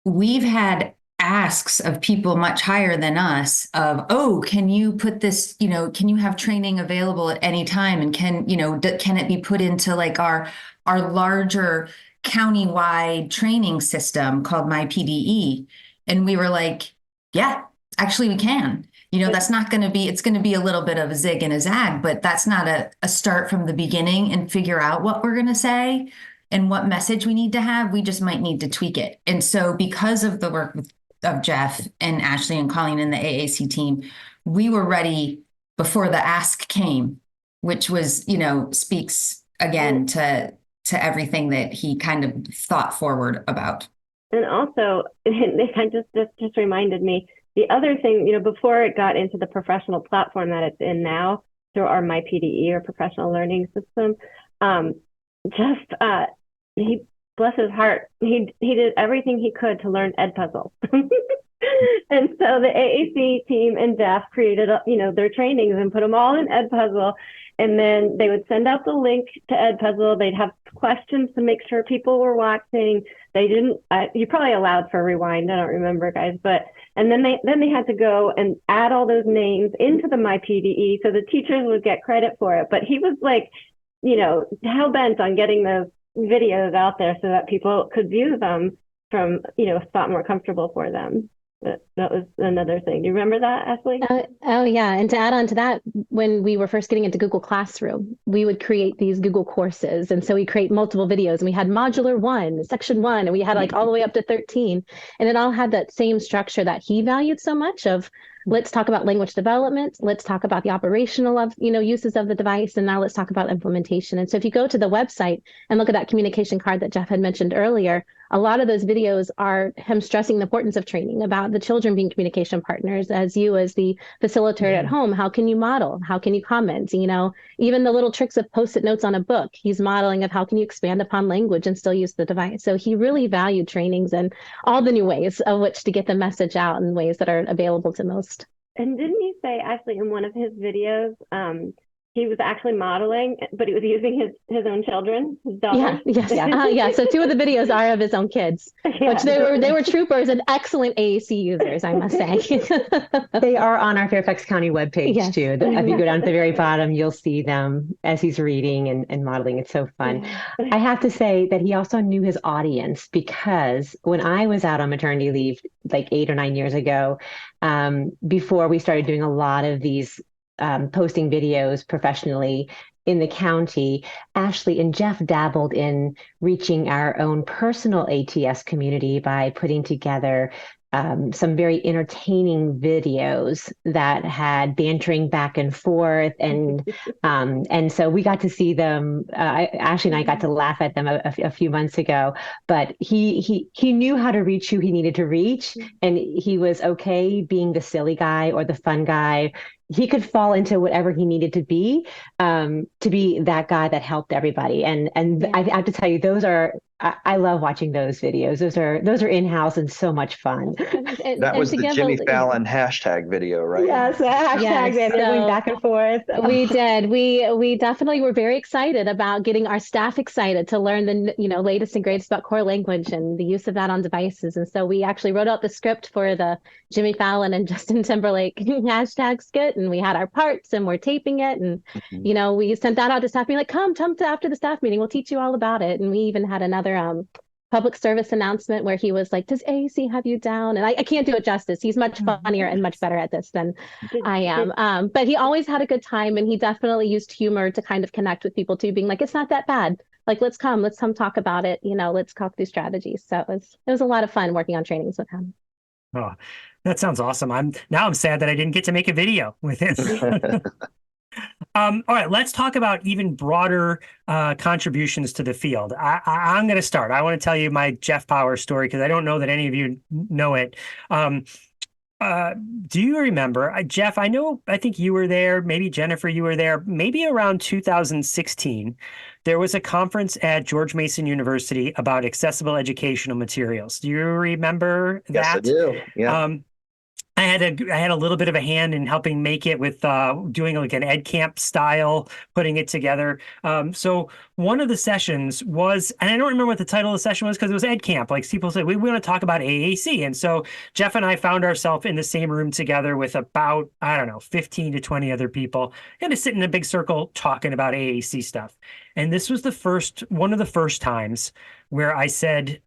We've had asks of people much higher than us of, oh, can you put this, can you have training available at any time, and can it be put into like our larger countywide training system called MyPDE? And we were like, yeah, actually we can. That's not going to be, it's going to be a little bit of a zig and a zag, but that's not a start from the beginning and figure out what we're going to say and what message we need to have. We just might need to tweak it. And so because of the work of Jeff and Ashley and Colleen and the AAC team, we were ready before the ask came, which was, speaks again to everything that he kind of thought forward about. And also, this just reminded me, the other thing, before it got into the professional platform that it's in now through our MyPDE or professional learning system, Jeff, he, bless his heart, he did everything he could to learn Edpuzzle. And so the AAC team and Jeff created, their trainings and put them all in Edpuzzle. And then they would send out the link to Edpuzzle. They'd have questions to make sure people were watching. They didn't, you probably allowed for rewind. I don't remember, guys. And then they had to go and add all those names into the MyPDE so the teachers would get credit for it. But he was like, hell bent on getting those videos out there so that people could view them from, a spot more comfortable for them. That was another thing. Do you remember that, Ashley? Oh, yeah. And to add on to that, when we were first getting into Google Classroom, we would create these Google courses. And so we create multiple videos, and we had modular 1, section 1, and we had like all the way up to 13. And it all had that same structure that he valued so much of, let's talk about language development. Let's talk about the operational of, uses of the device. And now let's talk about implementation. And so if you go to the website and look at that communication card that Jeff had mentioned earlier, a lot of those videos are him stressing the importance of training about the children being communication partners. As you, as the facilitator at home, how can you model? How can you comment? Even the little tricks of post-it notes on a book, he's modeling of how can you expand upon language and still use the device. So he really valued trainings and all the new ways of which to get the message out in ways that are available to most. And didn't you say, actually, in one of his videos, he was actually modeling, but he was using his own children, his daughters? Yeah. So 2 of the videos are of his own kids, which they were troopers and excellent AAC users, I must say. They are on our Fairfax County webpage too. If you go down to the very bottom, you'll see them as he's reading and modeling. It's so fun. I have to say that he also knew his audience, because when I was out on maternity leave, like 8 or 9 years ago, before we started doing a lot of these posting videos professionally in the county, Ashley and Jeff dabbled in reaching our own personal ATS community by putting together some very entertaining videos that had bantering back and forth, and so we got to see them. Ashley and I got to laugh at them a few months ago. But he knew how to reach who he needed to reach, and he was okay being the silly guy or the fun guy. He could fall into whatever he needed to be that guy that helped everybody. And I have to tell you, I love watching those videos. Those are in-house and so much fun. That was the Jimmy Fallon hashtag video, right? Yes, hashtag going back and forth. We did. We definitely were very excited about getting our staff excited to learn the latest and greatest about core language and the use of that on devices. And so we actually wrote out the script for the Jimmy Fallon and Justin Timberlake hashtag skit, and we had our parts and we're taping it. And we sent that out to staff, being like, come to after the staff meeting, we'll teach you all about it. And we even had another public service announcement where he was like, does AAC have you down? And I can't do it justice. He's much funnier and much better at this than I am. But he always had a good time, and he definitely used humor to kind of connect with people too, being like, it's not that bad. Like, let's come talk about it. Let's talk through strategies. So it was a lot of fun working on trainings with him. Oh, that sounds awesome. I'm sad that I didn't get to make a video with him. All right, let's talk about even broader contributions to the field. I'm going to start. I want to tell you my Jeff Power story because I don't know that any of you know it. Do you remember, Jeff? I think you were there. Maybe Jennifer, you were there. Maybe around 2016, there was a conference at George Mason University about accessible educational materials. Do you remember that? Yes, I do. Yeah. I had a little bit of a hand in helping make it with doing like an ed camp style, putting it together. So one of the sessions was, and I don't remember what the title of the session was because it was ed camp. Like people said, we want to talk about AAC. And so Jeff and I found ourselves in the same room together with about, 15 to 20 other people, kind of sit in a big circle talking about AAC stuff. And this was one of the first times where I said,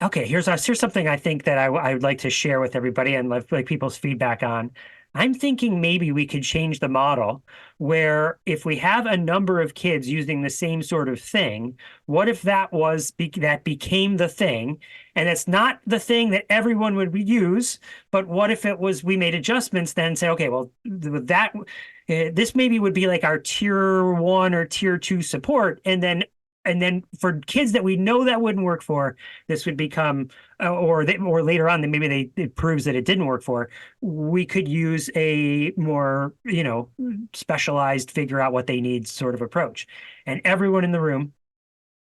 okay, here's something I think that I would like to share with everybody and like people's feedback on. I'm thinking maybe we could change the model where if we have a number of kids using the same sort of thing, what if that became the thing? And it's not the thing that everyone would use, but what if it was, we made adjustments then say, okay, well, this maybe would be like our tier 1 or tier 2 support. And then for kids that we know that wouldn't work for, this would become, or later on, then maybe it proves that it didn't work for, we could use a more, specialized, figure out what they need sort of approach. And everyone in the room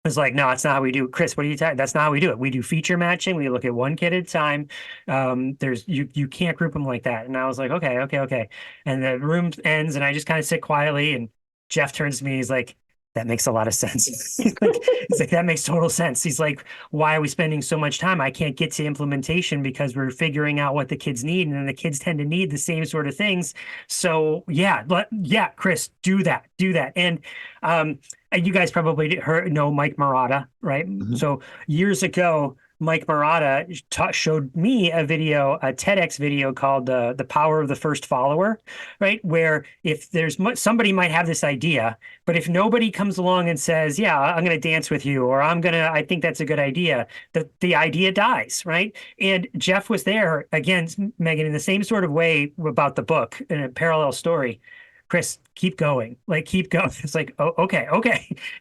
was like, no, that's not how we do it. Chris, what are you talking? That's not how we do it. We do feature matching. We look at one kid at a time. You can't group them like that. And I was like, okay. And the room ends and I just kind of sit quietly and Jeff turns to me. He's like, that makes a lot of sense. He's like, that makes total sense. He's like, why are we spending so much time? I can't get to implementation because we're figuring out what the kids need, and then the kids tend to need the same sort of things. So yeah, Chris, do that. And you guys probably know Mike Murata, right? Mm-hmm. So years ago, Mike Murata showed me a video, a TEDx video called "The Power of the First Follower," right? Where if there's somebody might have this idea, but if nobody comes along and says, "Yeah, I'm going to dance with you," or I think that's a good idea," the idea dies, right? And Jeff was there again, Meaghan, in the same sort of way about the book in a parallel story. Chris, keep going. Keep going. It's like, oh, okay.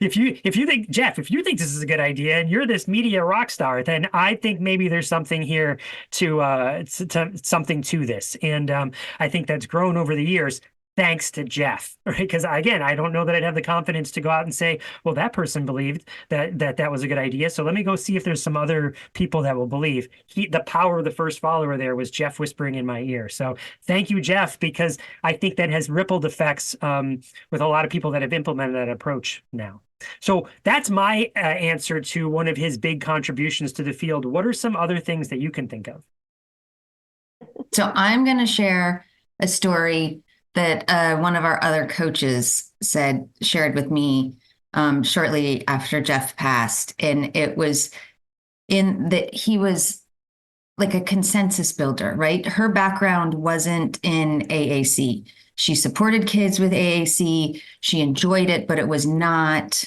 If you think, Jeff, if you think this is a good idea and you're this media rock star, then I think maybe there's something here to something to this. And I think that's grown over the years, thanks to Jeff, right? Because again, I don't know that I'd have the confidence to go out and say, well, that person believed that was a good idea. So let me go see if there's some other people that will believe. The power of the first follower there was Jeff whispering in my ear. So thank you, Jeff, because I think that has rippled effects with a lot of people that have implemented that approach now. So that's my answer to one of his big contributions to the field. What are some other things that you can think of? So I'm going to share a story that one of our other coaches shared with me shortly after Jeff passed. And it was in that he was like a consensus builder, right? Her background wasn't in AAC. She supported kids with AAC. She enjoyed it, but it was not,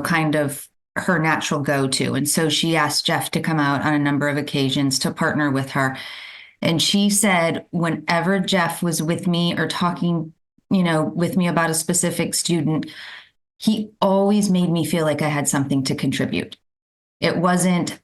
kind of her natural go-to. And so she asked Jeff to come out on a number of occasions to partner with her. And she said, whenever Jeff was with me or talking, with me about a specific student, he always made me feel like I had something to contribute. It wasn't,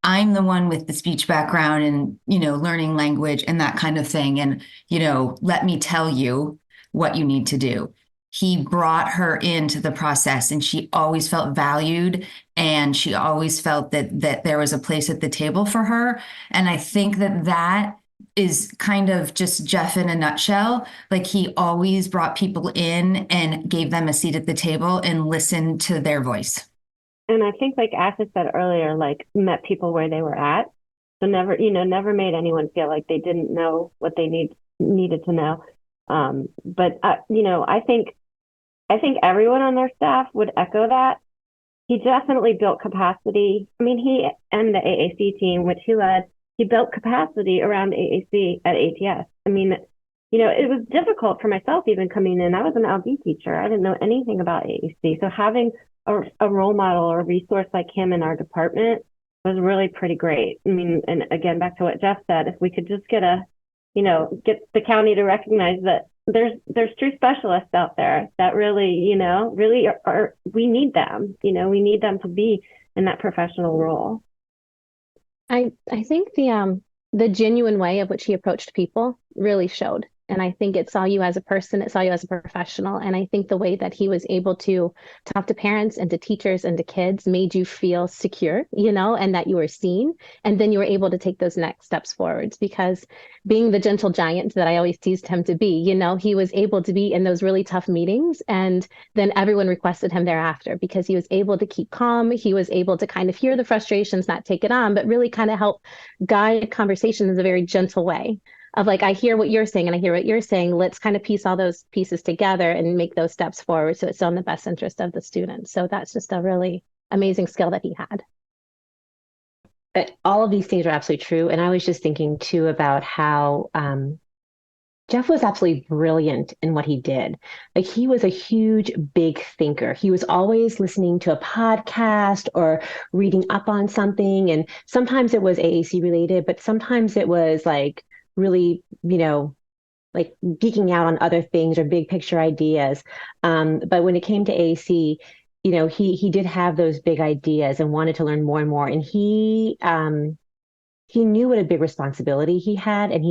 I'm the one with the speech background and, learning language and that kind of thing. And, let me tell you what you need to do. He brought her into the process, and she always felt valued, and she always felt that there was a place at the table for her. And I think that is kind of just Jeff in a nutshell. Like, he always brought people in and gave them a seat at the table and listened to their voice. And I think, like Asha said earlier, met people where they were at. So never made anyone feel like they didn't know what they needed to know. But I think everyone on their staff would echo that. He definitely built capacity. I mean, he and the AAC team, which he led, he built capacity around AAC at ATS. I mean, it was difficult for myself even coming in. I was an LD teacher. I didn't know anything about AAC. So having a role model or a resource like him in our department was really pretty great. I mean, and again, back to what Jeff said, if we could just get the county to recognize that there's true specialists out there that really are, we need them, we need them to be in that professional role. I think the genuine way of which he approached people really showed. And I think it saw you as a person, it saw you as a professional. And I think the way that he was able to talk to parents and to teachers and to kids made you feel secure, and that you were seen. And then you were able to take those next steps forwards, because being the gentle giant that I always teased him to be, he was able to be in those really tough meetings. And then everyone requested him thereafter because he was able to keep calm. He was able to kind of hear the frustrations, not take it on, but really kind of help guide conversation in a very gentle way. Of like, I hear what you're saying and I hear what you're saying. Let's kind of piece all those pieces together and make those steps forward so it's still in the best interest of the student. So that's just a really amazing skill that he had. But all of these things are absolutely true. And I was just thinking too about how Jeff was absolutely brilliant in what he did. Like, he was a huge, big thinker. He was always listening to a podcast or reading up on something. And sometimes it was AAC related, but sometimes it was like really, like geeking out on other things or big picture ideas. But when it came to AAC, he did have those big ideas and wanted to learn more and more. And he knew what a big responsibility he had. And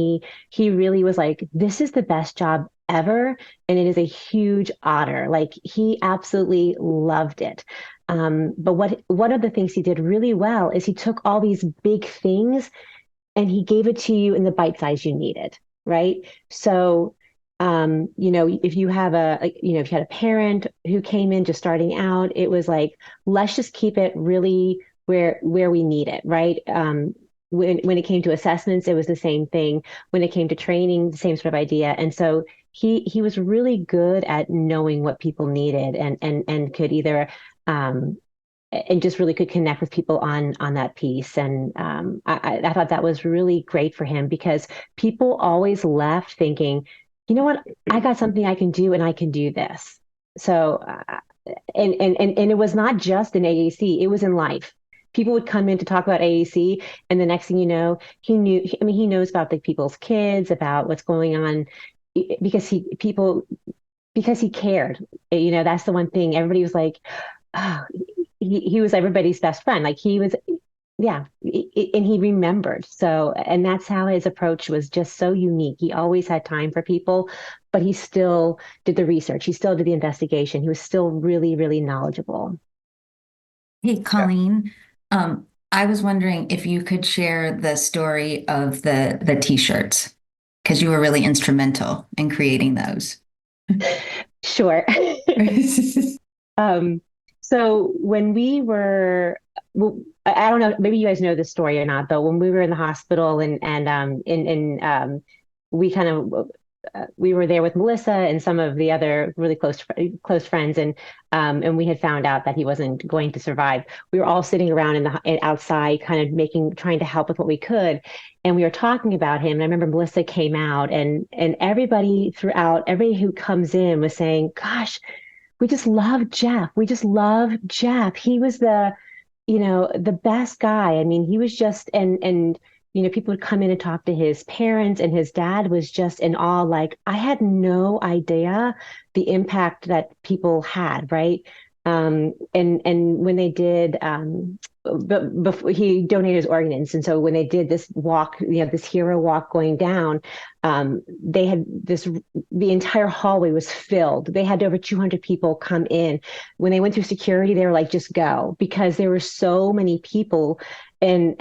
he really was like, this is the best job ever. And it is a huge honor. Like, he absolutely loved it. But one of the things he did really well is he took all these big things and he gave it to you in the bite size you needed, right? So if you have if you had a parent who came in just starting out, it was like, let's just keep it really where we need it, right? When it came to assessments, it was the same thing. When it came to training, the same sort of idea. And so he was really good at knowing what people needed and could either and just really could connect with people on that piece. And I thought that was really great for him, because people always left thinking, you know what, I got something I can do, and I can do this. So and it was not just in AAC, it was in life. People would come in to talk about AAC, and the next thing you know, he knows about the people's kids, about what's going on, because he cared. That's the one thing. Everybody was like, oh, he was everybody's best friend. Like he was, yeah, and he remembered. So, and that's how his approach was just so unique. He always had time for people, but he still did the research. He still did the investigation. He was still really, really knowledgeable. Hey, Colleen, I was wondering if you could share the story of the t-shirts, because you were really instrumental in creating those. Sure. So when we were, well, I don't know, maybe you guys know this story or not, but when we were in the hospital we were there with Melissa and some of the other really close friends, and we had found out that he wasn't going to survive. We were all sitting around outside, kind of trying to help with what we could, and we were talking about him. And I remember Melissa came out, and everybody who comes in was saying, "Gosh, we just love Jeff. We just love Jeff. He was the best guy." I mean, he was just, and people would come in and talk to his parents, and his dad was just in awe. Like, I had no idea the impact that people had, right? And when they did, but before he donated his organs, and so when they did this walk, this hero walk going down, they had the entire hallway was filled. They had over 200 people come in. When they went through security, they were like, just go, because there were so many people, and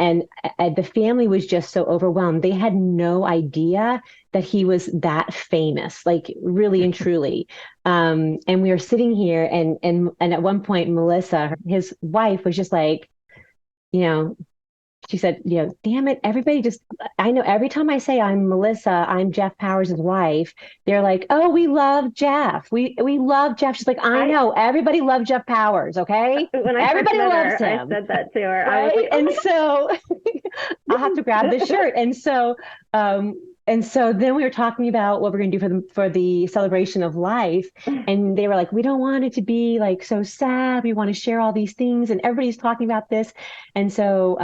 the family was just so overwhelmed. They had no idea that he was that famous, like really and truly. And we were sitting here, and at one point, Melissa, his wife, was just like, she said, damn it, I know every time I say I'm Melissa, I'm Jeff Powers' wife, they're like, oh, we love Jeff. We love Jeff. She's like, I know, everybody loves Jeff Powers, okay? When everybody loves him. I said that to her. Right? I was like, and so I'll have to grab this shirt. And so then we were talking about what we're going to do for the celebration of life. And they were like, we don't want it to be like so sad. We want to share all these things. And everybody's talking about this. And so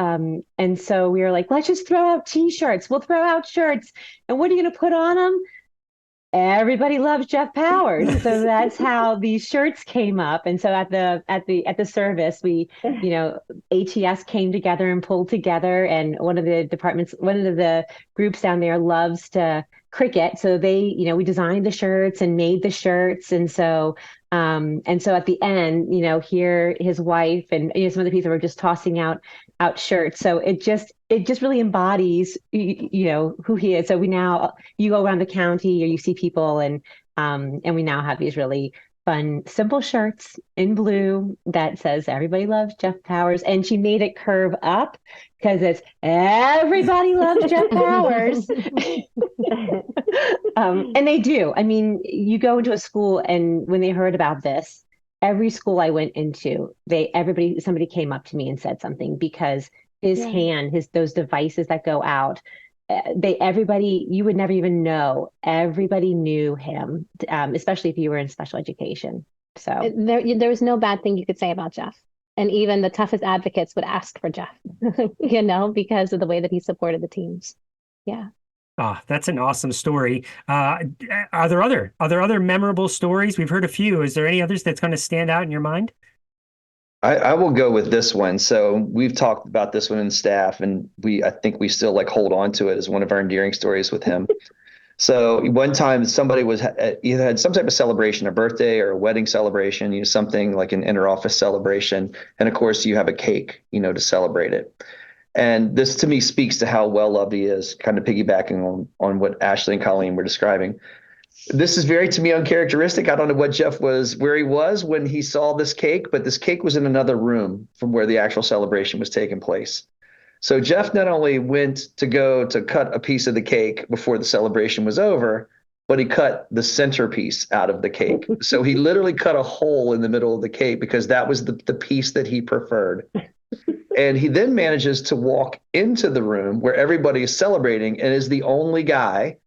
we were like, let's just throw out t-shirts. We'll throw out shirts. And what are you going to put on them? Everybody loves Jeff Powers. So that's how these shirts came up. And so at the service, we, ATS came together and pulled together, and one of the groups down there loves to cricket. So they, we designed the shirts and made the shirts. And so at the end, here his wife and some of the people were just tossing out shirts. So it just really embodies, who he is. So you go around the county, or you see people, and we now have these really fun, simple shirts in blue that says everybody loves Jeff Powers. And she made it curve up because it's everybody loves Jeff Powers. And they do. I mean, you go into a school, and when they heard about this, every school I went into, somebody came up to me and said something, because his hand, those devices that go out, everybody, you would never even know. Everybody knew him, especially if you were in special education. So there was no bad thing you could say about Jeff. And even the toughest advocates would ask for Jeff, because of the way that he supported the teams. Yeah. That's an awesome story. Are there other memorable stories? We've heard a few. Is there any others that's going to stand out in your mind? I will go with this one. So we've talked about this one in staff, and I think we still hold on to it as one of our endearing stories with him. So one time somebody either had some type of celebration, a birthday or a wedding celebration, something like an inter-office celebration. And of course you have a cake, to celebrate it. And this to me speaks to how well loved he is, kind of piggybacking on what Ashley and Colleen were describing. This is very, to me, uncharacteristic. I don't know what Jeff was, where he was when he saw this cake, but this cake was in another room from where the actual celebration was taking place. So Jeff not only went to go to cut a piece of the cake before the celebration was over, but he cut the centerpiece out of the cake. So he literally cut a hole in the middle of the cake because that was the piece that he preferred. And he then manages to walk into the room where everybody is celebrating and is the only guy,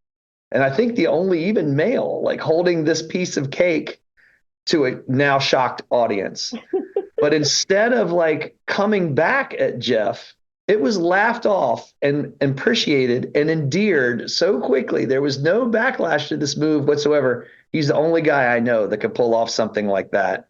and I think the only even male, like holding this piece of cake to a now shocked audience. But instead of like coming back at Jeff, it was laughed off and appreciated and endeared so quickly. There was no backlash to this move whatsoever. He's the only guy I know that could pull off something like that.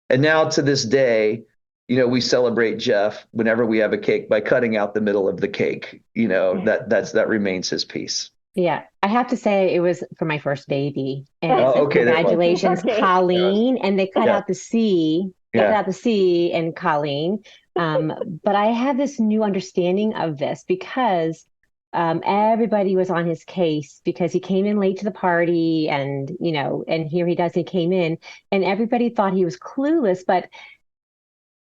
And now to this day, we celebrate Jeff whenever we have a cake by cutting out the middle of the cake. That remains his piece. Yeah, I have to say it was for my first baby. And okay, congratulations, okay. Colleen. And they cut Yeah. out the C. They cut out the C in Colleen. But I have this new understanding of this because everybody was on his case because he came in late to the party and here he came in and everybody thought he was clueless. But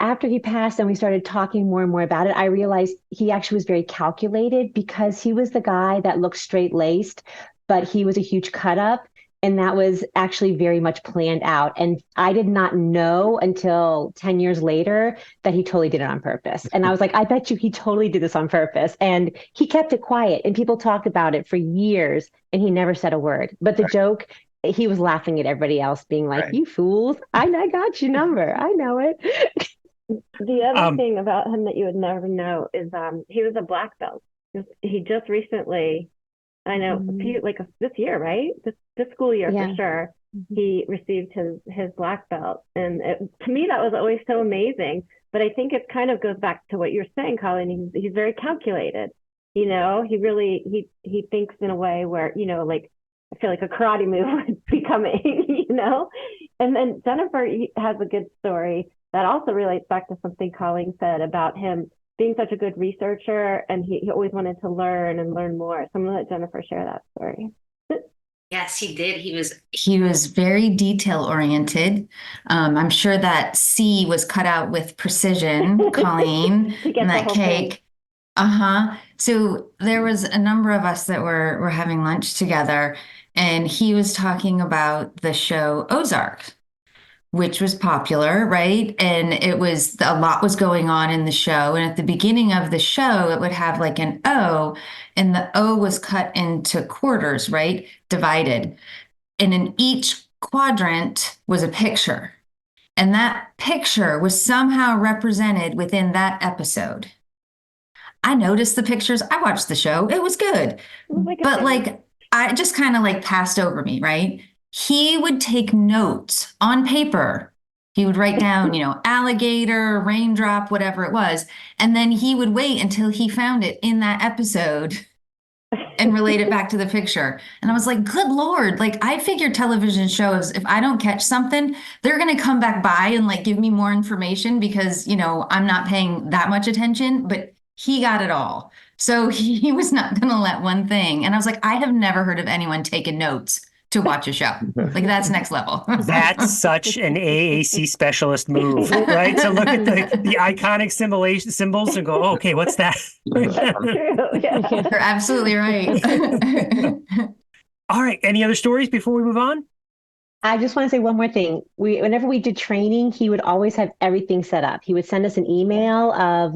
after he passed and we started talking more and more about it, I realized he actually was very calculated because he was the guy that looked straight-laced, but he was a huge cut-up. And that was actually very much planned out. And I did not know until 10 years later that he totally did it on purpose. And I was like, I bet you he totally did this on purpose. And he kept it quiet and people talked about it for years and he never said a word. But the joke, he was laughing at everybody else being like, you fools, I got your number. I know it. The other thing about him that you would never know is he was a black belt. He just recently, I know, this year, right? This school year for sure, he received his black belt. And to me, that was always so amazing. But I think it kind of goes back to what you're saying, Colleen. He's very calculated. He really, he thinks in a way where, I feel like a karate move would be coming, And then Jennifer has a good story that also relates back to something Colleen said about him being such a good researcher, and he always wanted to learn and learn more. So I'm going to let Jennifer share that story. Yes, he did. He was very detail oriented. I'm sure that C was cut out with precision, Colleen, in that cake. So there was a number of us that were having lunch together, and he was talking about the show Ozark, which was popular, right? And a lot was going on in the show. And at the beginning of the show, it would have like an O, and the O was cut into quarters, right? Divided. And in each quadrant was a picture. And that picture was somehow represented within that episode. I noticed the pictures. I watched the show. It was good. But I just kind of passed over me, right? He would take notes on paper. He would write down, alligator, raindrop, whatever it was. And then he would wait until he found it in that episode and relate it back to the picture. And I was like, good Lord, I figure television shows, if I don't catch something, they're going to come back by and give me more information because, I'm not paying that much attention, but he got it all. So he was not going to let one thing. And I was like, I have never heard of anyone taking notes to watch a show. That's next level. That's such an AAC specialist move, right? To look at the iconic symbols and go, okay, what's that? You're absolutely right. All right. Any other stories before we move on? I just want to say one more thing. Whenever we did training, he would always have everything set up. He would send us an email of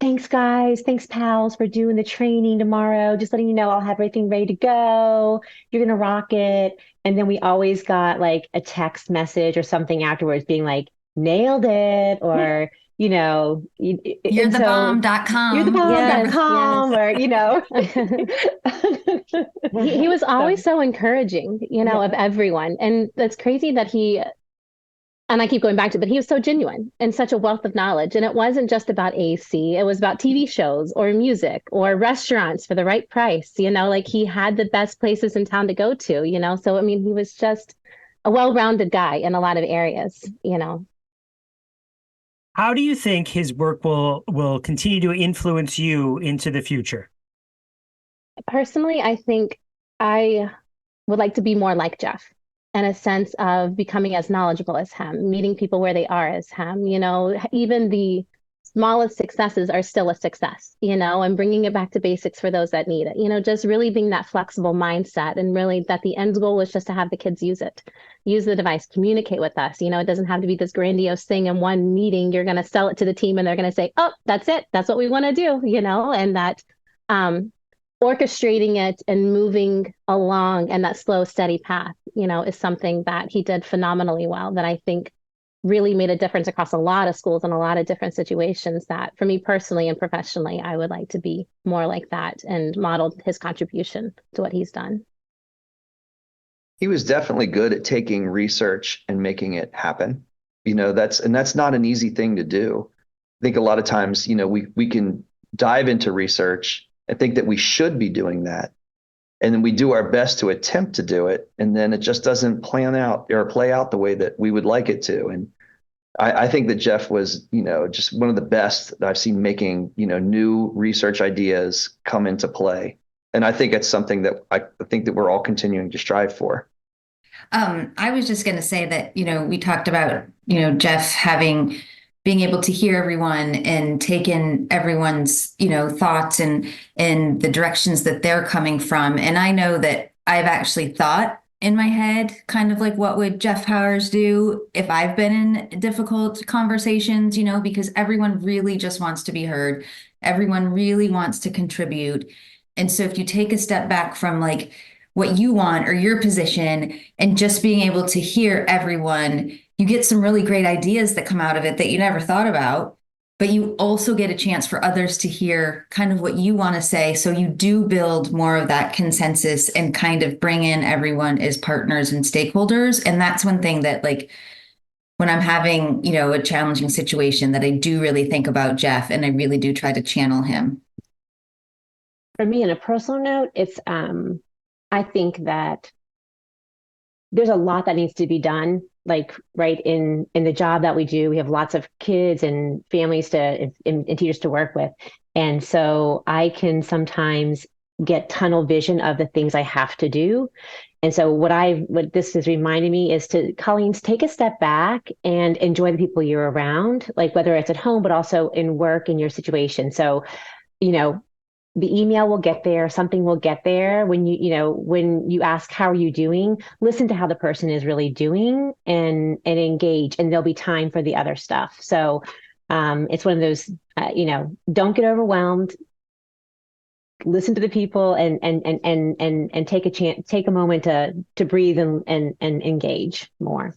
thanks guys, thanks pals for doing the training tomorrow. Just letting you know, I'll have everything ready to go. You're going to rock it. And then we always got a text message or something afterwards being nailed it, or, you're the bomb.com. You're the bomb.com, or, He was always so encouraging, of everyone. And that's crazy that and I keep going back to it, but he was so genuine and such a wealth of knowledge. And it wasn't just about AC. It was about TV shows or music or restaurants for the right price. He had the best places in town to go to, So, he was just a well-rounded guy in a lot of areas, How do you think his work will continue to influence you into the future? Personally, I think I would like to be more like Jeff, in a sense of becoming as knowledgeable as him, meeting people where they are as him. Even the smallest successes are still a success, and bringing it back to basics for those that need it, just really being that flexible mindset, and really that the end goal is just to have the kids use the device, communicate with us. It doesn't have to be this grandiose thing in one meeting. You're going to sell it to the team and they're going to say, oh, that's it. That's what we want to do, and that, orchestrating it and moving along and that slow, steady path, is something that he did phenomenally well, that I think really made a difference across a lot of schools and a lot of different situations, that for me personally and professionally, I would like to be more like that and modeled his contribution to what he's done. He was definitely good at taking research and making it happen. That's not an easy thing to do. I think a lot of times, we can dive into research and think that we should be doing that. And then we do our best to attempt to do it. And then it just doesn't plan out or play out the way that we would like it to. And I think that Jeff was, just one of the best that I've seen making, new research ideas come into play. And I think it's something that I think that we're all continuing to strive for. I was just going to say that, we talked about, Jeff being able to hear everyone and take in everyone's, thoughts and the directions that they're coming from. And I know that I've actually thought in my head, kind of like, what would Jeff Powers do if I've been in difficult conversations, because everyone really just wants to be heard. Everyone really wants to contribute. And so if you take a step back from like what you want or your position and just being able to hear everyone, you get some really great ideas that come out of it that you never thought about, but you also get a chance for others to hear kind of what you want to say. So you do build more of that consensus and kind of bring in everyone as partners and stakeholders. And that's one thing that, like, when I'm having, a challenging situation, that I do really think about Jeff, and I really do try to channel him. For me, on a personal note, it's, I think that there's a lot that needs to be done. Like, right in the job that we do, we have lots of kids and families and teachers to work with. And so I can sometimes get tunnel vision of the things I have to do. And so what this is reminding me is to, Colleen, take a step back and enjoy the people you're around, like whether it's at home, but also in work, in your situation. So, the email will get there, something will get there. When you ask, how are you doing? Listen to how the person is really doing and engage, and there'll be time for the other stuff. So it's one of those, don't get overwhelmed. Listen to the people and take a moment to breathe and engage more.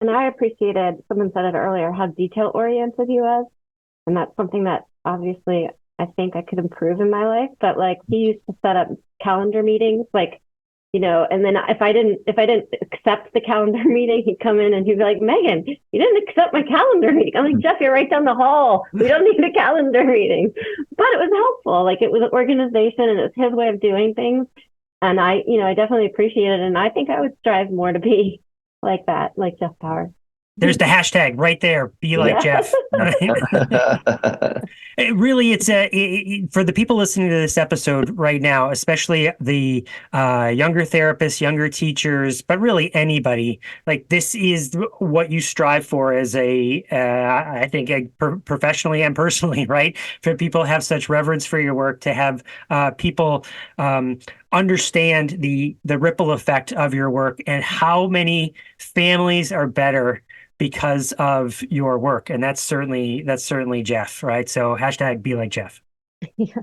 And I appreciated, someone said it earlier, how detail oriented he was. And that's something that obviously I think I could improve in my life, but like, he used to set up calendar meetings, like, and then if I didn't accept the calendar meeting, he'd come in and he'd be like, Meaghan, you didn't accept my calendar meeting. I'm like, Jeff, you're right down the hall. We don't need a calendar meeting. But it was helpful. Like, it was an organization and it was his way of doing things. And I definitely appreciate it. And I think I would strive more to be like that, like Jeff Powers. There's the hashtag right there. Be like Jeff. For the people listening to this episode right now, especially the younger therapists, younger teachers, but really anybody, like, this is what you strive for as I think professionally and personally, right? For people to have such reverence for your work, to have people understand the ripple effect of your work and how many families are better because of your work. And that's certainly Jeff, right? So hashtag be like Jeff. Yeah.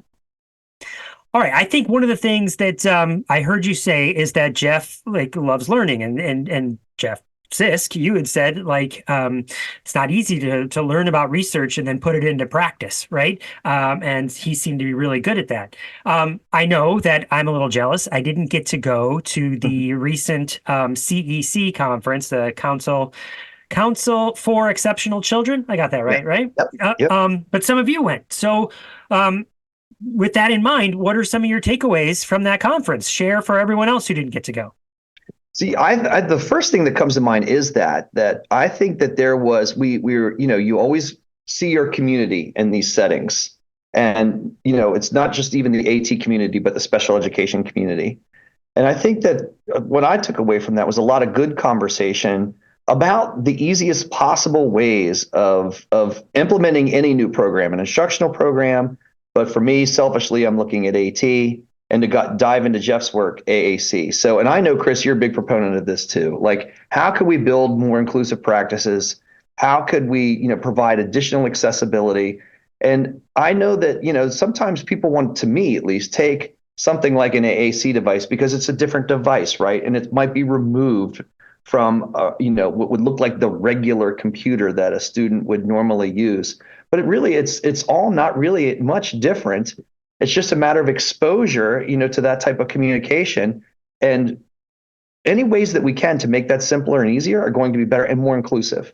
All right. I think one of the things that I heard you say is that Jeff loves learning, and Jeff Sisk, you had said it's not easy to learn about research and then put it into practice, right? And he seemed to be really good at that. I know that I'm a little jealous. I didn't get to go to the recent CEC conference, the Council for Exceptional Children. I got that right, right? Yep. But some of you went. So with that in mind, what are some of your takeaways from that conference? Share for everyone else who didn't get to go. See, the first thing that comes to mind is that I think that there was, you always see your community in these settings. And, it's not just even the AT community, but the special education community. And I think that what I took away from that was a lot of good conversation about the easiest possible ways of implementing any new program, an instructional program. But for me, selfishly, I'm looking at AT, and to dive into Jeff's work, AAC. So, and I know, Chris, you're a big proponent of this too. Like, how could we build more inclusive practices? How could we, provide additional accessibility? And I know that, sometimes people want, to me at least, take something like an AAC device because it's a different device, right? And it might be removed from, what would look like the regular computer that a student would normally use. But it's all not really much different. It's just a matter of exposure, to that type of communication. And any ways that we can to make that simpler and easier are going to be better and more inclusive.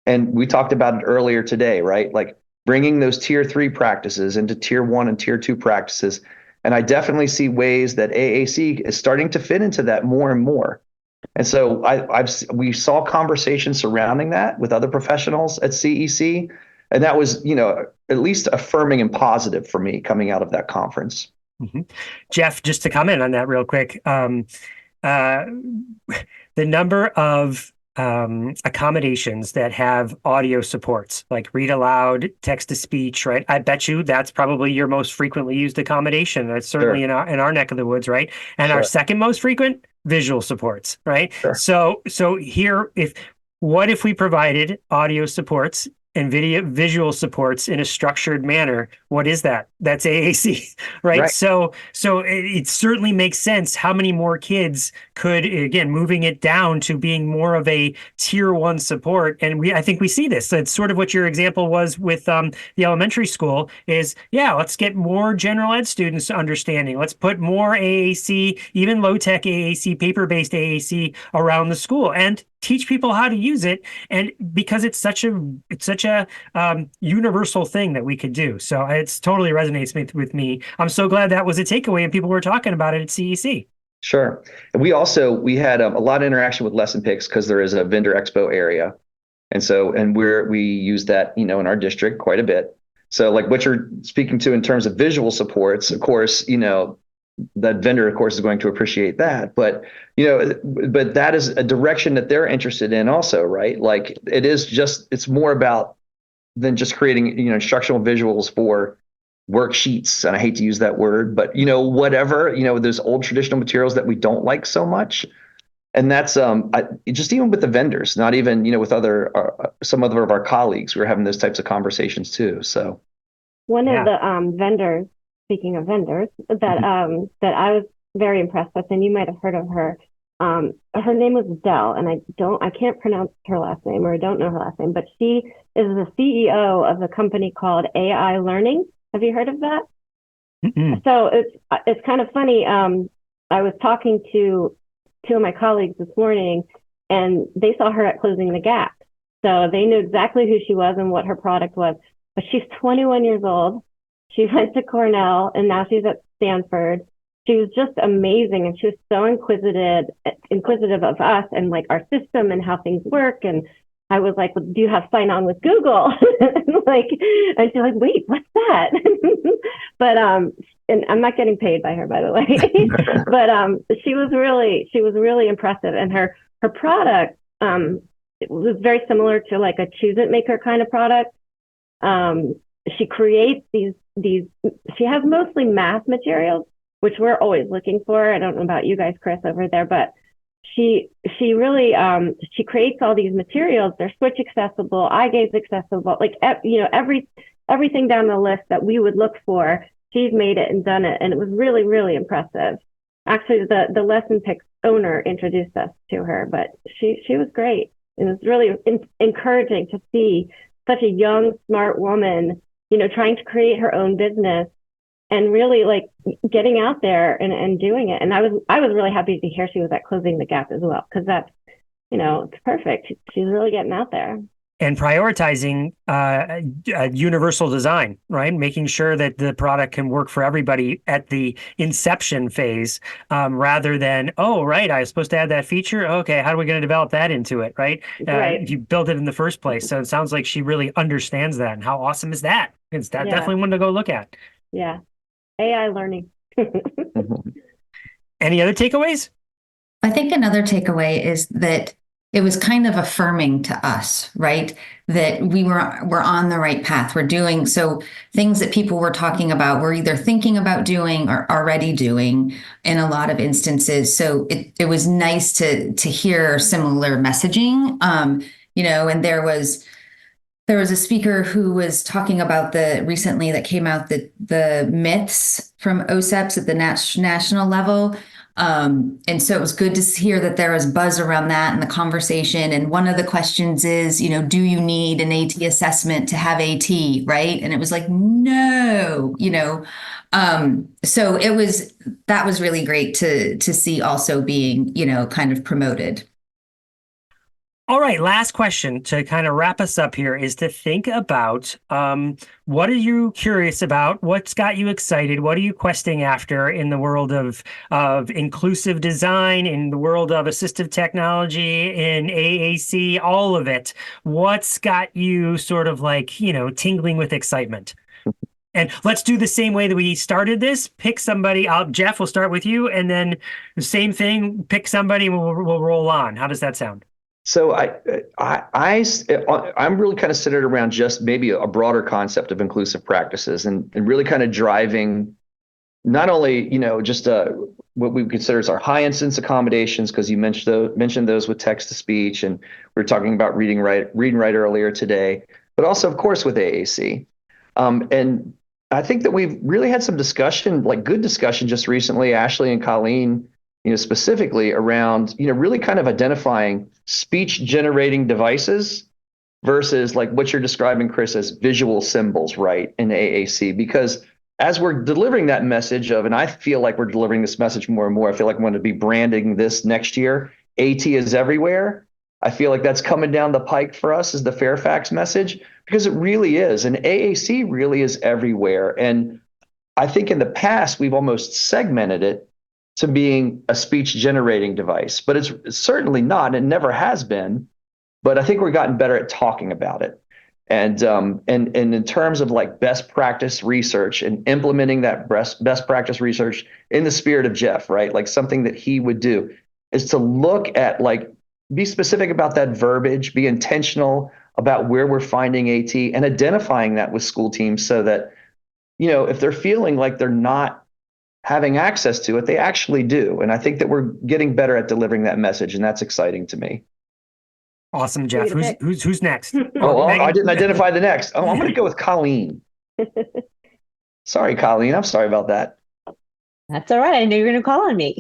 And we talked about it earlier today, right? Like bringing those tier 3 practices into tier 1 and tier 2 practices. And I definitely see ways that AAC is starting to fit into that more and more. And so we saw conversations surrounding that with other professionals at CEC. And that was, at least affirming and positive for me coming out of that conference. Mm-hmm. Jeff, just to comment on that real quick, the number of accommodations that have audio supports, like read aloud, text to speech, right? I bet you that's probably your most frequently used accommodation. That's certainly Sure. in our neck of the woods, right? And Sure. our second most frequent, visual supports, right? Sure. So here, what if we provided audio supports and visual supports in a structured manner? What is that? That's AAC, right? So it certainly makes sense how many more kids could, again, moving it down to being more of a tier 1 support. And I think we see this. That's sort of what your example was with the elementary school is, let's get more general ed students understanding. Let's put more AAC, even low-tech AAC, paper-based AAC around the school and teach people how to use it. And because it's such a universal thing that we could do. So it's totally resonates with me. I'm so glad that was a takeaway and people were talking about it at CEC. Sure. And we had a lot of interaction with Lesson Picks because there is a vendor expo area. And so, we use that, in our district quite a bit. So like what you're speaking to in terms of visual supports, of course, that vendor, of course, is going to appreciate that. But, but that is a direction that they're interested in also, right? Like it's more about than just creating, instructional visuals for worksheets. And I hate to use that word, but, whatever, those old traditional materials that we don't like so much. And that's just even with the vendors, not even, with some other of our colleagues, we're having those types of conversations too. So one of the vendors, speaking of vendors, that I was very impressed with, and you might have heard of her. Her name was Dell, and I can't pronounce her last name, or I don't know her last name, but she is the CEO of a company called AI Learning. Have you heard of that? Mm-mm. So it's kind of funny. I was talking to 2 of my colleagues this morning, and they saw her at Closing the Gap. So they knew exactly who she was and what her product was. But she's 21 years old. She went to Cornell, and now she's at Stanford. She was just amazing, and she was so inquisitive of us and like our system and how things work. And I was like, well, do you have sign on with Google? and she's like, wait, what's that? But and I'm not getting paid by her, by the way. But she was really impressive, and her product it was very similar to like a Choose It Maker kind of product. She creates these. She has mostly math materials, which we're always looking for. I don't know about you guys, Chris, over there, but she really she creates all these materials. They're Switch accessible, eye gaze accessible, like everything down the list that we would look for. She's made it and done it, and it was really, really impressive. Actually, the Lesson Picks owner introduced us to her, but she was great. It was really encouraging to see such a young, smart woman, trying to create her own business and really like getting out there and doing it. And I was really happy to hear she was at Closing the Gap as well, because that's, it's perfect. She's really getting out there. And prioritizing universal design, right? Making sure that the product can work for everybody at the inception phase, rather than, oh, right, I was supposed to add that feature. Okay, how are we going to develop that into it, right? Right. You built it in the first place. So it sounds like she really understands that. And how awesome is that? It's definitely one to go look at. Yeah. AI learning. Any other takeaways? I think another takeaway is that it was kind of affirming to us, right? That we're on the right path. We're doing so things that people were talking about, we're either thinking about doing or already doing in a lot of instances. So it was nice to hear similar messaging. And there was a speaker who was talking about recently that came out the myths from OSEPs at the national level. And so it was good to hear that there was buzz around that in the conversation. And one of the questions is, do you need an AT assessment to have AT, right? And it was like, no, so that was really great to see also being, kind of promoted. All right, last question to kind of wrap us up here is to think about what are you curious about? What's got you excited? What are you questing after in the world of inclusive design, in the world of assistive technology, in AAC, all of it? What's got you sort of like, tingling with excitement? And let's do the same way that we started this. Pick somebody. Jeff, we'll start with you. And then the same thing, pick somebody and we'll roll on. How does that sound? So I'm really kind of centered around just maybe a broader concept of inclusive practices and really kind of driving not only, just what we consider as our high instance accommodations, because you mentioned those with text to speech, and we were talking about read and write earlier today, but also, of course, with AAC. And I think that we've really had some discussion, like good discussion just recently, Ashley and Colleen, specifically around, really kind of identifying speech generating devices versus like what you're describing, Chris, as visual symbols, right, in AAC. Because as we're delivering that message and I feel like we're delivering this message more and more, I feel like I'm going to be branding this next year, AT is everywhere. I feel like that's coming down the pike for us as the Fairfax message, because it really is. And AAC really is everywhere. And I think in the past, we've almost segmented it to being a speech generating device, but it's certainly not. It never has been. But I think we've gotten better at talking about it. And in terms of like best practice research and implementing that best practice research in the spirit of Jeff, right? Like something that he would do is to look at be specific about that verbiage, be intentional about where we're finding AT and identifying that with school teams so that, if they're feeling like they're not having access to it, they actually do. And I think that we're getting better at delivering that message, and that's exciting to me. Awesome, Jeff. Who's next? I didn't identify the next. I'm going to go with Colleen. Sorry, Colleen. I'm sorry about that. That's all right. I knew you were going to call on me.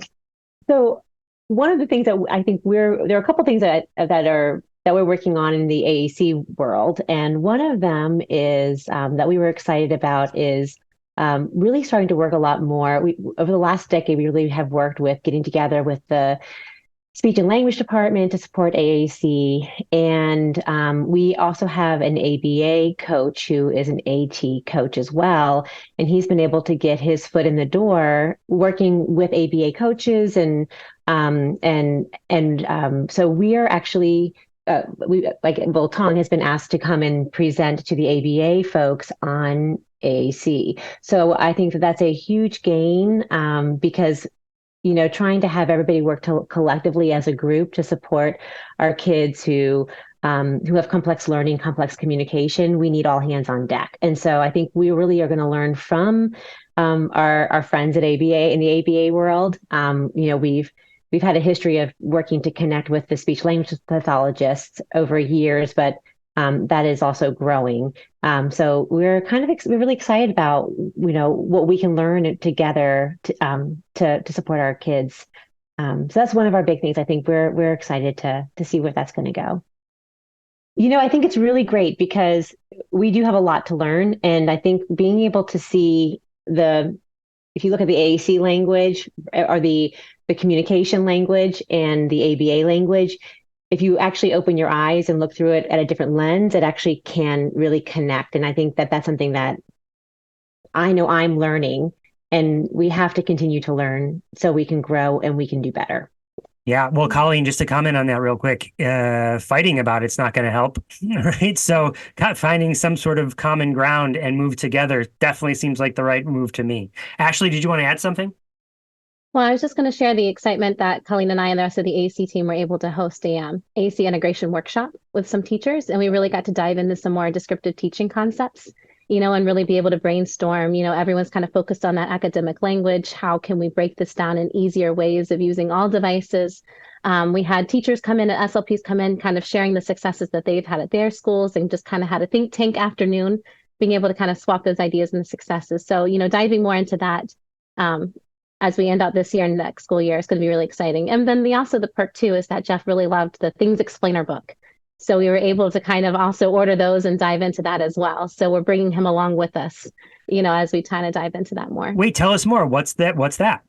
So one of the things that I think there are a couple things that we're working on in the AAC world. And one of them is that we were excited about is really starting to work a lot more. Over the last decade, we really have worked with getting together with the speech and language department to support AAC. And we also have an ABA coach who is an AT coach as well. And he's been able to get his foot in the door working with ABA coaches. So we are actually, Tong has been asked to come and present to the ABA folks on AAC. So I think that's a huge gain because, trying to have everybody work collectively as a group to support our kids who have complex learning, complex communication, we need all hands on deck. And so I think we really are going to learn from our friends at ABA in the ABA world. We've had a history of working to connect with the speech language pathologists over years, but that is also growing. So we're really excited about, what we can learn together to support our kids. So that's one of our big things. I think we're excited to see where that's going to go. I think it's really great because we do have a lot to learn. And I think being able to see if you look at the AAC language or the communication language and the ABA language, if you actually open your eyes and look through it at a different lens, it actually can really connect. And I think that that's something that I know I'm learning, and we have to continue to learn so we can grow and we can do better. Yeah. Well, Colleen, just to comment on that real quick, fighting about it's not going to help, right? So finding some sort of common ground and move together definitely seems like the right move to me. Ashley, did you want to add something? Well, I was just going to share the excitement that Colleen and I and the rest of the AAC team were able to host a AAC integration workshop with some teachers, and we really got to dive into some more descriptive teaching concepts, and really be able to brainstorm. Everyone's kind of focused on that academic language. How can we break this down in easier ways of using all devices? We had teachers come in and SLPs come in, kind of sharing the successes that they've had at their schools, and just kind of had a think tank afternoon, being able to kind of swap those ideas and the successes. So, diving more into that. As we end out this year and next school year, it's going to be really exciting. And then the perk too is that Jeff really loved the Things Explainer book. So we were able to kind of also order those and dive into that as well. So we're bringing him along with us, as we kind of dive into that more. Wait, tell us more. What's that?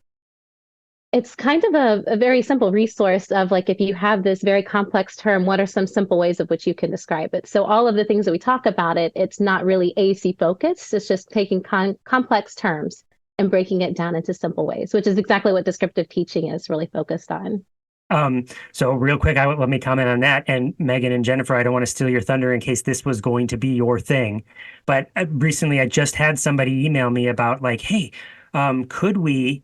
It's kind of a very simple resource of like, if you have this very complex term, what are some simple ways of which you can describe it? So all of the things that we talk about it's not really AAC focused. It's just taking complex terms and breaking it down into simple ways, which is exactly what descriptive teaching is really focused on. So real quick, let me comment on that. And Meaghan and Jennifer, I don't want to steal your thunder in case this was going to be your thing. But recently I just had somebody email me about like, hey, could we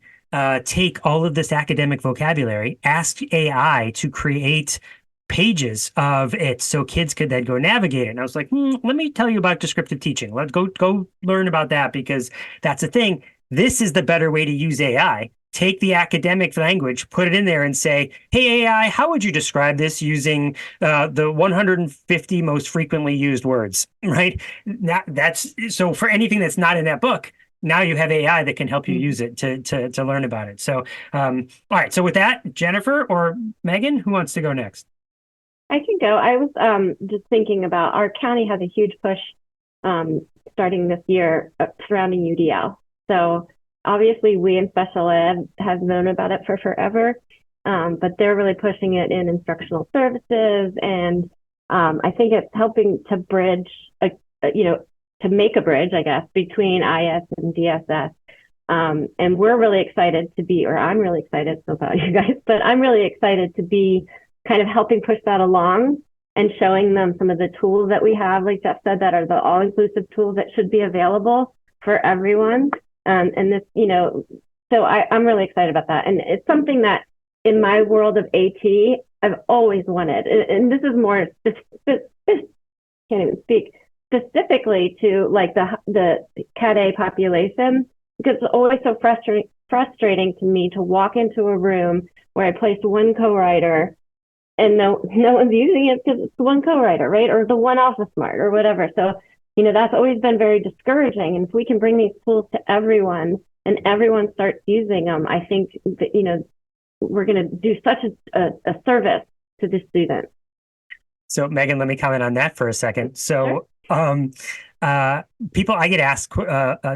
take all of this academic vocabulary, ask AI to create pages of it so kids could then go navigate it. And I was like, let me tell you about descriptive teaching. Let's go learn about that, because that's a thing. This is the better way to use AI. Take the academic language, put it in there and say, hey, AI, how would you describe this using the 150 most frequently used words, right? That's so for anything that's not in that book, now you have AI that can help you use it to learn about it. So, all right. So with that, Jennifer or Meaghan, who wants to go next? I can go. I was just thinking about our county has a huge push starting this year surrounding UDL. So obviously we in special ed have known about it for forever, but they're really pushing it in instructional services. And I think it's helping to bridge, to make a bridge, I guess, between IS and DSS. And we're really excited to be, or I'm really excited, so about you guys, but I'm really excited to be kind of helping push that along and showing them some of the tools that we have, like Jeff said, that are the all-inclusive tools that should be available for everyone. And this, so I'm really excited about that. And it's something that in my world of AT, I've always wanted. And this is more, can't even speak, specifically to like the Cat A population, because it's always so frustrating to me to walk into a room where I placed one co-writer and no one's using it because it's the one co-writer, right? Or the one Office Smart or whatever. So that's always been very discouraging. And if we can bring these tools to everyone and everyone starts using them, I think that, we're going to do such a service to the students. So Meaghan, let me comment on that for a second. So Sure. People, I get asked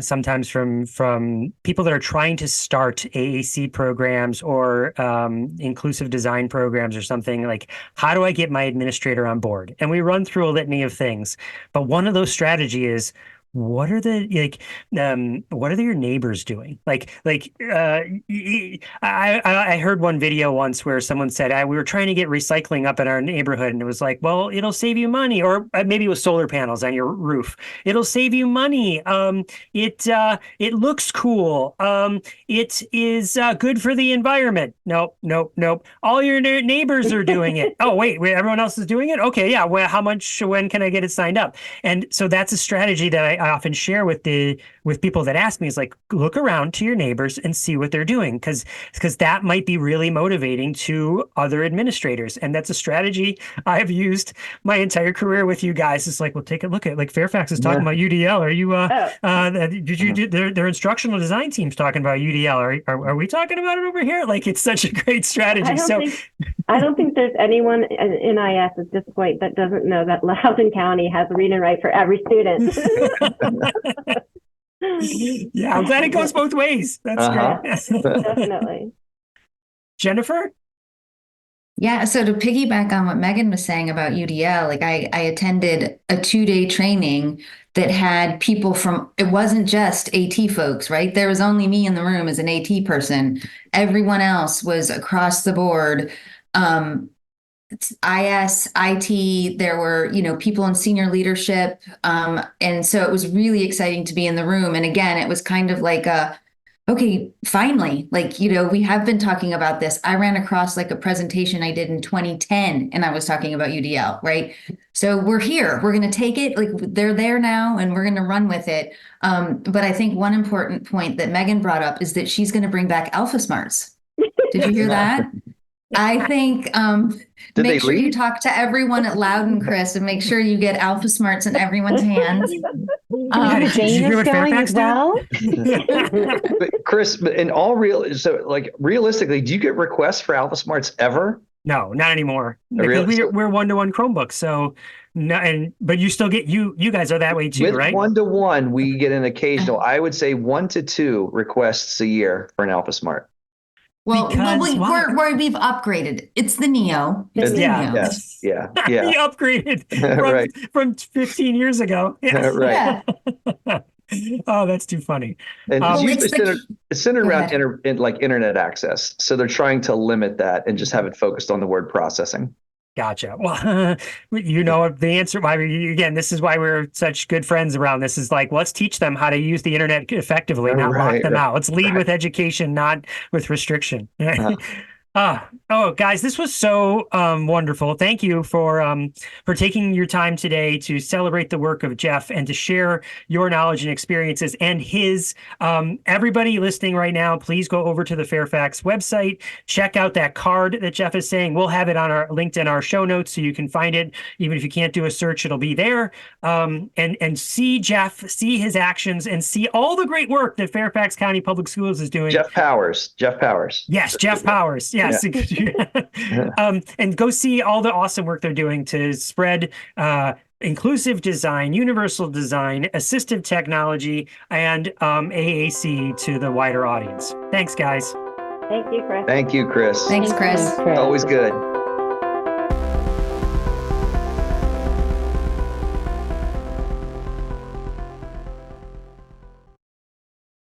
sometimes from people that are trying to start AAC programs or inclusive design programs or something, like, how do I get my administrator on board? And we run through a litany of things, but one of those strategies is, what are your neighbors doing? I heard one video once where someone said, we were trying to get recycling up in our neighborhood, and it was like, well, it'll save you money, or maybe it was solar panels on your roof. It'll save you money. It looks cool. It is good for the environment. Nope. All your neighbors are doing it. Oh, wait, everyone else is doing it? Okay, yeah. Well, when can I get it signed up? And so that's a strategy that I often share with people that ask me, is like, look around to your neighbors and see what they're doing, because that might be really motivating to other administrators. And that's a strategy I've used my entire career with you guys. It's like, well, take a look at, like, Fairfax is talking about UDL. Are you did you do their instructional design team's talking about UDL? Are we talking about it over here? Like, it's such a great strategy. I don't think there's anyone in IS at this point that doesn't know that Loudoun County has read and write for every student. Yeah, I'm glad it goes both ways. That's great. Definitely. Jennifer? Yeah, so to piggyback on what Meaghan was saying about UDL, like I attended a 2-day training that had people from, it wasn't just AT folks, right? There was only me in the room as an AT person. Everyone else was across the board. IS, IT, there were, people in senior leadership. And so it was really exciting to be in the room. And again, it was kind of like okay, finally, like, we have been talking about this. I ran across like a presentation I did in 2010 and I was talking about UDL, right? So we're here, we're going to take it, like they're there now and we're going to run with it. But I think one important point that Meaghan brought up is that she's going to bring back Alpha Smarts. Did you hear that? I think make sure you talk to everyone at Loudon, Chris, and make sure you get Alpha Smarts in everyone's hands. Jane is going as well. But Chris, in all realistically, do you get requests for Alpha Smarts ever? No, not anymore. Because we're one-to-one Chromebooks. So no, but you still get you guys are that way too, right? With 1-to-1, we get an occasional, I would say 1 to 2 requests a year for an Alpha Smart. Well, we've upgraded. It's the Neo. It's the Neo. Yes. Yeah. You upgraded from 15 years ago. Yes. Right. Oh, that's too funny. And it's usually centered around internet access. So they're trying to limit that and just have it focused on the word processing. Gotcha. Well, the answer. Again, this is why we're such good friends around this. Is like, let's teach them how to use the internet effectively, not lock them out. Let's lead with education, not with restriction. Guys, this was so wonderful. Thank you for taking your time today to celebrate the work of Jeff and to share your knowledge and experiences and his. Everybody listening right now, please go over to the Fairfax website. Check out that card that Jeff is saying. We'll have it linked in our show notes so you can find it. Even if you can't do a search, it'll be there. And see Jeff, see his actions, and see all the great work that Fairfax County Public Schools is doing. Jeff Powers. Yes, Jeff Powers. Yes. Yeah. And go see all the awesome work they're doing to spread inclusive design, universal design, assistive technology, and AAC to the wider audience. Thanks, guys. Thank you, Chris. Thanks, Chris. Thanks, Chris. Always good.